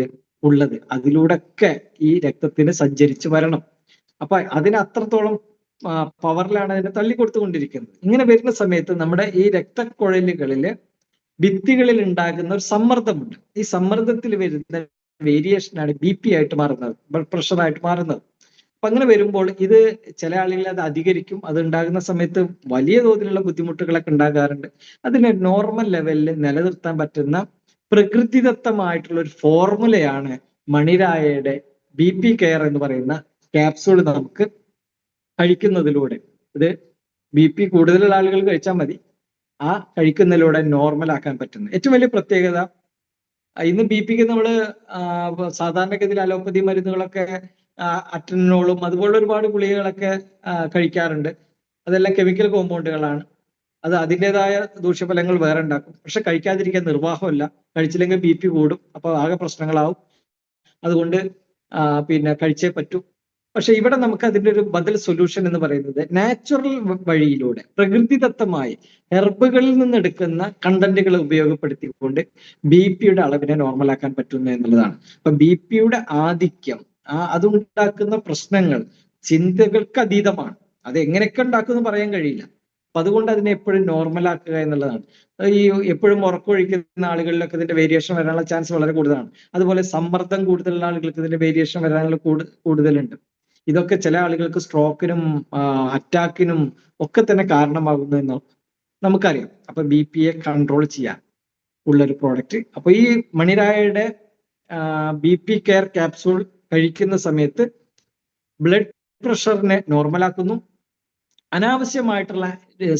ഉള്ളത്. അതിലൂടെയൊക്കെ ഈ രക്തത്തിന് സഞ്ചരിച്ച് വരണം. അപ്പൊ അതിന് അത്രത്തോളം പവറിലാണ് അതിനെ തള്ളിക്കൊടുത്തുകൊണ്ടിരിക്കുന്നത്. ഇങ്ങനെ വരുന്ന സമയത്ത് നമ്മുടെ ഈ രക്തക്കുഴലുകളില് ഭിത്തികളിൽ ഉണ്ടാകുന്ന ഒരു സമ്മർദ്ദമുണ്ട്. ഈ സമ്മർദ്ദത്തിൽ വരുന്ന വേരിയേഷനാണ് BP ആയിട്ട് മാറുന്നത്, ബ്ലഡ് പ്രഷർ ആയിട്ട് മാറുന്നത്. അപ്പൊ അങ്ങനെ വരുമ്പോൾ ഇത് ചില ആളുകൾ അത് അധികരിക്കും. അത് ഉണ്ടാകുന്ന സമയത്ത് വലിയ തോതിലുള്ള ബുദ്ധിമുട്ടുകളൊക്കെ ഉണ്ടാകാറുണ്ട്. അതിനെ നോർമൽ ലെവലിൽ നിലനിർത്താൻ പറ്റുന്ന പ്രകൃതിദത്തമായിട്ടുള്ള ഒരു ഫോർമുലയാണ് മണിരായയുടെ BP കെയർ എന്ന് പറയുന്ന ക്യാപ്സൂൾ നമുക്ക് കഴിക്കുന്നതിലൂടെ. ഇത് BP കൂടുതലുള്ള ആളുകൾ കഴിച്ചാൽ മതി, ആ കഴിക്കുന്നതിലൂടെ നോർമൽ ആക്കാൻ പറ്റുന്നത്. ഏറ്റവും വലിയ പ്രത്യേകത, ഇന്ന് BPക്ക് നമ്മൾ സാധാരണഗതിയിൽ അലോപ്പതി മരുന്നുകളൊക്കെ അറ്റനോളും അതുപോലുള്ള ഒരുപാട് ഗുളികകളൊക്കെ കഴിക്കാറുണ്ട്. അതെല്ലാം കെമിക്കൽ കോമ്പൗണ്ടുകളാണ്. അത് അതിൻ്റെതായ ദൂഷ്യഫലങ്ങൾ വേറെ ഉണ്ടാക്കും. പക്ഷെ കഴിക്കാതിരിക്കാൻ നിർവാഹമല്ല. കഴിച്ചില്ലെങ്കിൽ BP കൂടും, അപ്പൊ ആകെ പ്രശ്നങ്ങളാവും. അതുകൊണ്ട് പിന്നെ കഴിച്ചേ പറ്റൂ. പക്ഷെ ഇവിടെ നമുക്ക് അതിൻ്റെ ഒരു ബദൽ സൊല്യൂഷൻ എന്ന് പറയുന്നത് നാച്ചുറൽ വഴിയിലൂടെ പ്രകൃതിദത്തമായി ഹെർബുകളിൽ നിന്ന് എടുക്കുന്ന കണ്ടന്റുകൾ ഉപയോഗപ്പെടുത്തിക്കൊണ്ട് BPയുടെ അളവിനെ നോർമലാക്കാൻ പറ്റുന്നു എന്നുള്ളതാണ്. അപ്പൊ BPയുടെ ആധിക്യം, അതുണ്ടാക്കുന്ന പ്രശ്നങ്ങൾ ചിന്തകൾക്ക് അതീതമാണ്. അത് എങ്ങനെയൊക്കെ ഉണ്ടാക്കുമെന്ന് പറയാൻ കഴിയില്ല. അപ്പൊ അതുകൊണ്ട് അതിനെ എപ്പോഴും നോർമലാക്കുക എന്നുള്ളതാണ്. ഈ എപ്പോഴും ഉറക്കമൊഴിക്കുന്ന ആളുകളിലൊക്കെ ഇതിന്റെ വേരിയേഷൻ വരാനുള്ള ചാൻസ് വളരെ കൂടുതലാണ്. അതുപോലെ സമ്മർദ്ദം കൂടുതലുള്ള ആളുകൾക്ക് ഇതിന്റെ വേരിയേഷൻ വരാനുള്ള കൂടുതലുണ്ട്. ഇതൊക്കെ ചില ആളുകൾക്ക് സ്ട്രോക്കിനും അറ്റാക്കിനും ഒക്കെ തന്നെ കാരണമാകുന്നു എന്ന് നമുക്കറിയാം. അപ്പൊ BPയെ കൺട്രോൾ ചെയ്യാൻ ഉള്ളൊരു പ്രോഡക്റ്റ്. അപ്പൊ ഈ മണിരായയുടെ BP കെയർ ക്യാപ്സൂൾ കഴിക്കുന്ന സമയത്ത് ബ്ലഡ് പ്രഷറിനെ നോർമലാക്കുന്നു. അനാവശ്യമായിട്ടുള്ള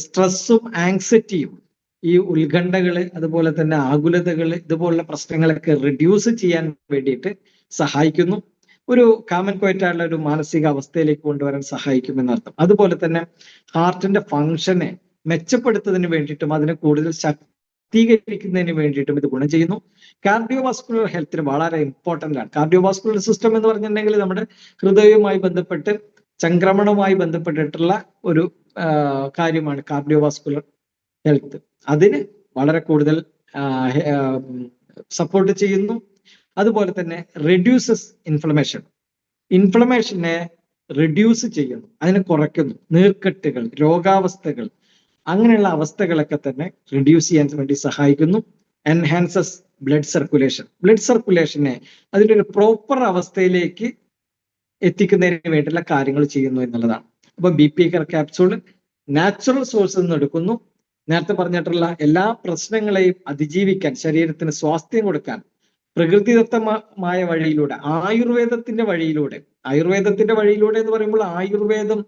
സ്ട്രെസ്സും ആങ്സൈറ്റിയും, ഈ ഉത്കണ്ഠകള്, അതുപോലെ തന്നെ ആകുലതകള്, ഇതുപോലുള്ള പ്രശ്നങ്ങളൊക്കെ റിഡ്യൂസ് ചെയ്യാൻ വേണ്ടിയിട്ട് സഹായിക്കുന്നു. ഒരു കാമൻ ക്വയറ്റായിട്ടുള്ള ഒരു മാനസിക അവസ്ഥയിലേക്ക് കൊണ്ടുവരാൻ സഹായിക്കുമെന്നർത്ഥം. അതുപോലെ തന്നെ ഹാർട്ടിന്റെ ഫങ്ഷനെ മെച്ചപ്പെടുത്തുന്നതിന് വേണ്ടിയിട്ടും അതിനെ കൂടുതൽ ശാക്തീകരിക്കുന്നതിന് വേണ്ടിയിട്ടും ഇത് ഗുണം ചെയ്യുന്നു. കാർഡിയോവാസ്കുലർ ഹെൽത്തിന് വളരെ ഇമ്പോർട്ടന്റ് ആണ്. കാർഡിയോവാസ്കുലർ സിസ്റ്റം എന്ന് പറഞ്ഞിട്ടുണ്ടെങ്കിൽ നമ്മുടെ ഹൃദയവുമായി ബന്ധപ്പെട്ട് സംക്രമണവുമായി ബന്ധപ്പെട്ടിട്ടുള്ള ഒരു കാര്യമാണ് കാർഡിയോവാസ്കുലർ ഹെൽത്ത്. അതിന് വളരെ കൂടുതൽ സപ്പോർട്ട് ചെയ്യുന്നു. അതുപോലെ തന്നെ റെഡ്യൂസസ് ഇൻഫ്ലമേഷനെ റെഡ്യൂസ് ചെയ്യുന്നു, അതിനെ കുറയ്ക്കുന്നു. നീർക്കെട്ടുകൾ, രോഗാവസ്ഥകൾ, അങ്ങനെയുള്ള അവസ്ഥകളൊക്കെ തന്നെ റെഡ്യൂസ് ചെയ്യാൻ വേണ്ടി സഹായിക്കുന്നു. എൻഹാൻസസ് ബ്ലഡ് സർക്കുലേഷനെ അതിൻ്റെ ഒരു പ്രോപ്പർ അവസ്ഥയിലേക്ക് എത്തിക്കുന്നതിന് വേണ്ടിയുള്ള കാര്യങ്ങൾ ചെയ്യുന്നു എന്നുള്ളതാണ്. അപ്പൊ BP കെയർ ക്യാപ്സൂൾ നാച്ചുറൽ സോഴ്സിൽ നിന്ന് എടുക്കുന്നു. നേരത്തെ പറഞ്ഞിട്ടുള്ള എല്ലാ പ്രശ്നങ്ങളെയും അതിജീവിക്കാൻ, ശരീരത്തിന് സ്വാസ്ഥ്യം കൊടുക്കാൻ പ്രകൃതിദത്തമായ വഴിയിലൂടെ, ആയുർവേദത്തിന്റെ വഴിയിലൂടെ എന്ന് പറയുമ്പോൾ ആയുർവേദം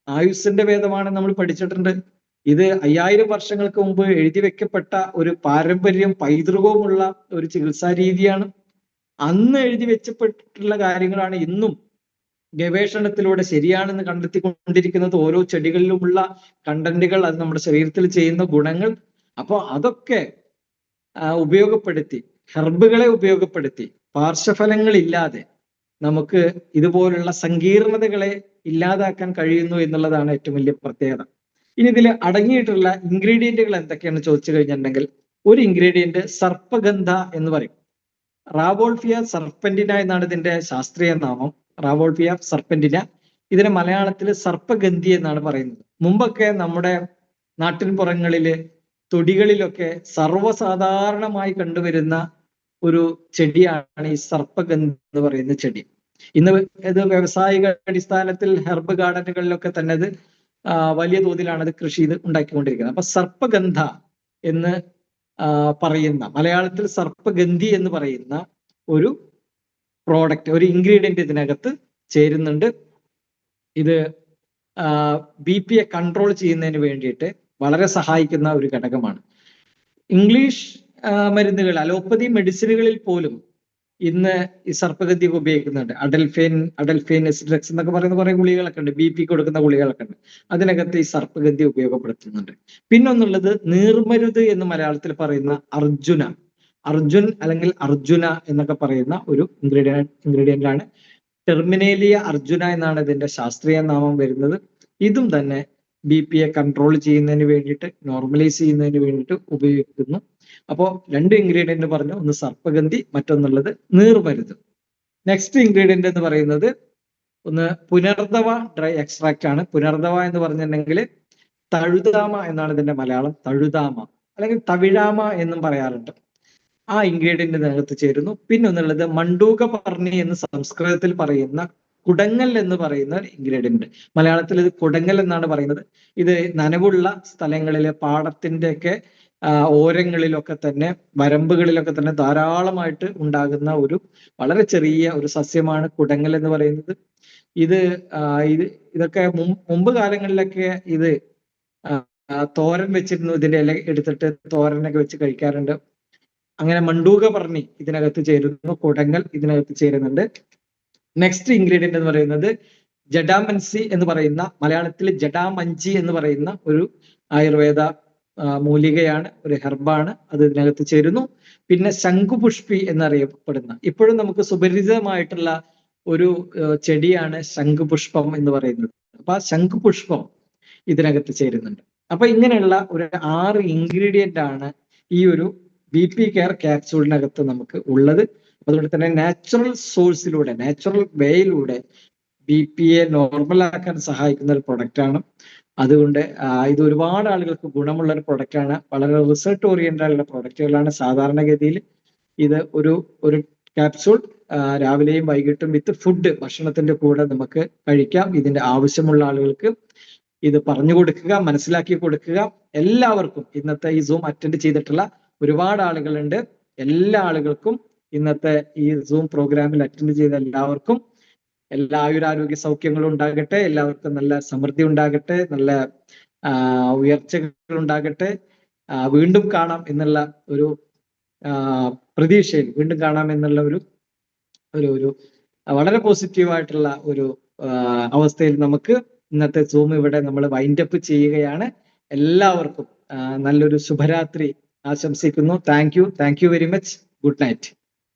ആയുസ്സിന്റെ വേദമാണ് നമ്മൾ പഠിച്ചിട്ടുണ്ട്. ഇത് 5000 വർഷങ്ങൾക്ക് മുമ്പ് എഴുതി വെക്കപ്പെട്ട ഒരു പാരമ്പര്യം, പൈതൃകവുമുള്ള ഒരു ചികിത്സാ രീതിയാണ്. അന്ന് എഴുതി വെച്ചപ്പെട്ടിട്ടുള്ള കാര്യങ്ങളാണ് ഇന്നും ഗവേഷണത്തിലൂടെ ശരിയാണെന്ന് കണ്ടെത്തിക്കൊണ്ടിരിക്കുന്നത്. ഓരോ ചെടികളിലുമുള്ള കണ്ടന്റുകൾ, അത് നമ്മുടെ ശരീരത്തിൽ ചെയ്യുന്ന ഗുണങ്ങൾ. അപ്പോൾ അതൊക്കെ ഉപയോഗപ്പെടുത്തി, ഹെർബുകളെ ഉപയോഗപ്പെടുത്തി പാർശ്വഫലങ്ങളില്ലാതെ നമുക്ക് ഇതുപോലുള്ള സങ്കീർണതകളെ ഇല്ലാതാക്കാൻ കഴിയുന്നു എന്നുള്ളതാണ് ഏറ്റവും വലിയ പ്രത്യേകത. ഇനി ഇതിൽ അടങ്ങിയിട്ടുള്ള ഇൻഗ്രീഡിയന്റുകൾ എന്തൊക്കെയാണെന്ന് ചോദിച്ചു കഴിഞ്ഞിട്ടുണ്ടെങ്കിൽ, ഒരു ഇൻഗ്രീഡിയന്റ് സർപ്പഗന്ധ എന്ന് പറയും. റാവോൾഫിയ സർപ്പന്റിന എന്നാണ് ഇതിന്റെ ശാസ്ത്രീയ നാമം. റാവോൾഫിയ സർപ്പന്റിന. ഇതിനെ മലയാളത്തിൽ സർപ്പഗന്ധി എന്നാണ് പറയുന്നത്. മുമ്പൊക്കെ നമ്മുടെ നാട്ടിൻപുറങ്ങളില്, തൊടികളിലൊക്കെ സർവ്വസാധാരണമായി കണ്ടുവരുന്ന ഒരു ചെടിയാണ് ഈ സർപ്പഗന്ധി എന്ന് പറയുന്ന ചെടി. ഇന്ന് ഇത് വ്യാവസായിക അടിസ്ഥാനത്തിൽ ഹെർബ് ഗാർഡനുകളിലൊക്കെ തന്നെ അത് വലിയ തോതിലാണ് അത് കൃഷി ചെയ്ത് ഉണ്ടാക്കിക്കൊണ്ടിരിക്കുന്നത്. അപ്പൊ സർപ്പഗന്ധ എന്ന് പറയുന്ന, മലയാളത്തിൽ സർപ്പഗന്ധി എന്ന് പറയുന്ന ഒരു പ്രോഡക്റ്റ്, ഒരു ഇൻഗ്രീഡിയന്റ് ഇതിനകത്ത് ചേരുന്നുണ്ട്. ഇത് BP കൺട്രോൾ ചെയ്യുന്നതിന് വേണ്ടിയിട്ട് വളരെ സഹായിക്കുന്ന ഒരു ഘടകമാണ്. ഇംഗ്ലീഷ് മരുന്നുകൾ, അലോപ്പതി മെഡിസിനുകളിൽ പോലും ഇന്ന് ഈ സർപ്പഗന്ധി ഉപയോഗിക്കുന്നുണ്ട്. അഡൽഫെയിൻ എസിഡ്രക്സ് എന്നൊക്കെ പറയുന്ന കുറെ ഗുളികളൊക്കെ ഉണ്ട്, BP കൊടുക്കുന്ന ഗുളികളൊക്കെ ഉണ്ട്. അതിനകത്ത് ഈ സർപ്പഗന്ധി ഉപയോഗപ്പെടുത്തുന്നുണ്ട്. പിന്നൊന്നുള്ളത് നീർമരുത് എന്ന് മലയാളത്തിൽ പറയുന്ന അർജുൻ അല്ലെങ്കിൽ അർജുന എന്നൊക്കെ പറയുന്ന ഒരു ഇൻഗ്രീഡിയന്റ് ആണ്. ടെർമിനേലിയ അർജുന എന്നാണ് ഇതിന്റെ ശാസ്ത്രീയ നാമം വരുന്നത്. ഇതും തന്നെ BP കൺട്രോൾ ചെയ്യുന്നതിന് വേണ്ടിയിട്ട്, നോർമലൈസ് ചെയ്യുന്നതിന് വേണ്ടിയിട്ട് ഉപയോഗിക്കുന്നു. അപ്പോൾ 2 ഇൻഗ്രീഡിയന്റ് പറഞ്ഞു, ഒന്ന് സർപ്പഗന്ധി, മറ്റൊന്നുള്ളത് നീർമരുത്. നെക്സ്റ്റ് ഇൻഗ്രീഡിയന്റ് എന്ന് പറയുന്നത് ഒന്ന് പുനർദവ ഡ്രൈ എക്സ്ട്രാക്റ്റ് ആണ്. പുനർദവ എന്ന് പറഞ്ഞിട്ടുണ്ടെങ്കിൽ തഴുതാമ എന്നാണ് ഇതിന്റെ മലയാളം. തഴുതാമ അല്ലെങ്കിൽ തവിഴാമ എന്നും പറയാറുണ്ട്. ആ ഇൻഗ്രീഡിയന്റ് ഇതിനകത്ത് ചേരുന്നു. പിന്നെ ഒന്നുള്ളത് മണ്ടൂകപർണി എന്ന് സംസ്കൃതത്തിൽ പറയുന്ന കുടങ്ങൽ എന്ന് പറയുന്ന ഇൻഗ്രീഡിയന്റ്. മലയാളത്തിൽ ഇത് കുടങ്ങൽ എന്നാണ് പറയുന്നത്. ഇത് നനവുള്ള സ്ഥലങ്ങളിലെ പാടത്തിന്റെ ഒക്കെ ഓരങ്ങളിലൊക്കെ തന്നെ, വരമ്പുകളിലൊക്കെ തന്നെ ധാരാളമായിട്ട് ഉണ്ടാകുന്ന ഒരു വളരെ ചെറിയ ഒരു സസ്യമാണ് കുടങ്ങൽ എന്ന് പറയുന്നത്. ഇതൊക്കെ മുമ്പ് കാലങ്ങളിലൊക്കെ ഇത് തോരൻ വെച്ചിരുന്നു. ഇതിന്റെ ഇല എടുത്തിട്ട് തോരനൊക്കെ വെച്ച് കഴിക്കാറുണ്ട്. അങ്ങനെ മണ്ടൂകപർണി ഇതിനകത്ത് ചേരുന്നു, കുടങ്ങൽ ഇതിനകത്ത് ചേരുന്നുണ്ട്. നെക്സ്റ്റ് ഇൻഗ്രീഡിയന്റ് എന്ന് പറയുന്നത് ജഡാമൻസി എന്ന് പറയുന്ന, മലയാളത്തിൽ ജഡാമഞ്ചി എന്ന് പറയുന്ന ഒരു ആയുർവേദ മൂലികയാണ്, ഒരു ഹെർബാണ്. അത് ഇതിനകത്ത് ചേരുന്നു. പിന്നെ ശംഖുപുഷ്പി എന്നറിയപ്പെടുന്ന, ഇപ്പോഴും നമുക്ക് സുപരിചിതമായിട്ടുള്ള ഒരു ചെടിയാണ് ശംഖുപുഷ്പം എന്ന് പറയുന്നത്. അപ്പൊ ആ ശംഖുപുഷ്പം ഇതിനകത്ത് ചേരുന്നുണ്ട്. അപ്പൊ ഇങ്ങനെയുള്ള ഒരു 6 ഇൻഗ്രീഡിയന്റ് ആണ് ഈ ഒരു BP കെയർ ക്യാപ്സൂളിനകത്ത് നമുക്ക് ഉള്ളത്. അതുകൊണ്ട് തന്നെ നാച്ചുറൽ സോഴ്സിലൂടെ, നാച്ചുറൽ വേയിലൂടെ BP നോർമലാക്കാൻ സഹായിക്കുന്ന ഒരു പ്രൊഡക്റ്റാണ്. അതുകൊണ്ട് ഇത് ഒരുപാട് ആളുകൾക്ക് ഗുണമുള്ള ഒരു പ്രൊഡക്റ്റാണ്. വളരെ റിസൾട്ട് ഓറിയന്റഡ് ആയിട്ടുള്ള പ്രൊഡക്റ്റുകളാണ്. സാധാരണഗതിയിൽ ഇത് ഒരു ക്യാപ്സൂൾ രാവിലെയും വൈകിട്ടും വിത്ത് ഫുഡ്, ഭക്ഷണത്തിന്റെ കൂടെ നമുക്ക് കഴിക്കാം. ഇതിന്റെ ആവശ്യമുള്ള ആളുകൾക്ക് ഇത് പറഞ്ഞു കൊടുക്കുക, മനസ്സിലാക്കി കൊടുക്കുക. എല്ലാവർക്കും ഇന്നത്തെ ഈ സൂം അറ്റൻഡ് ചെയ്തിട്ടുള്ള ഒരുപാട് ആളുകളുണ്ട്. എല്ലാ ആളുകൾക്കും ഇന്നത്തെ ഈ സൂം പ്രോഗ്രാമിൽ അറ്റൻഡ് ചെയ്ത എല്ലാവർക്കും എല്ലാ ആയുരാരോഗ്യ സൗഖ്യങ്ങളും ഉണ്ടാകട്ടെ. എല്ലാവർക്കും നല്ല സമൃദ്ധി ഉണ്ടാകട്ടെ, നല്ല ഉയർച്ചകൾ ഉണ്ടാകട്ടെ. വീണ്ടും കാണാം എന്നുള്ള ഒരു പ്രതീക്ഷയിൽ, വീണ്ടും കാണാം എന്നുള്ള ഒരു വളരെ പോസിറ്റീവായിട്ടുള്ള ഒരു അവസ്ഥയിൽ നമുക്ക് ഇന്നത്തെ സൂം ഇവിടെ നമ്മൾ വൈൻഡപ്പ് ചെയ്യുകയാണ്. എല്ലാവർക്കും നല്ലൊരു ശുഭരാത്രി ആശംസിക്കുന്നു. Thank you very much. Good night.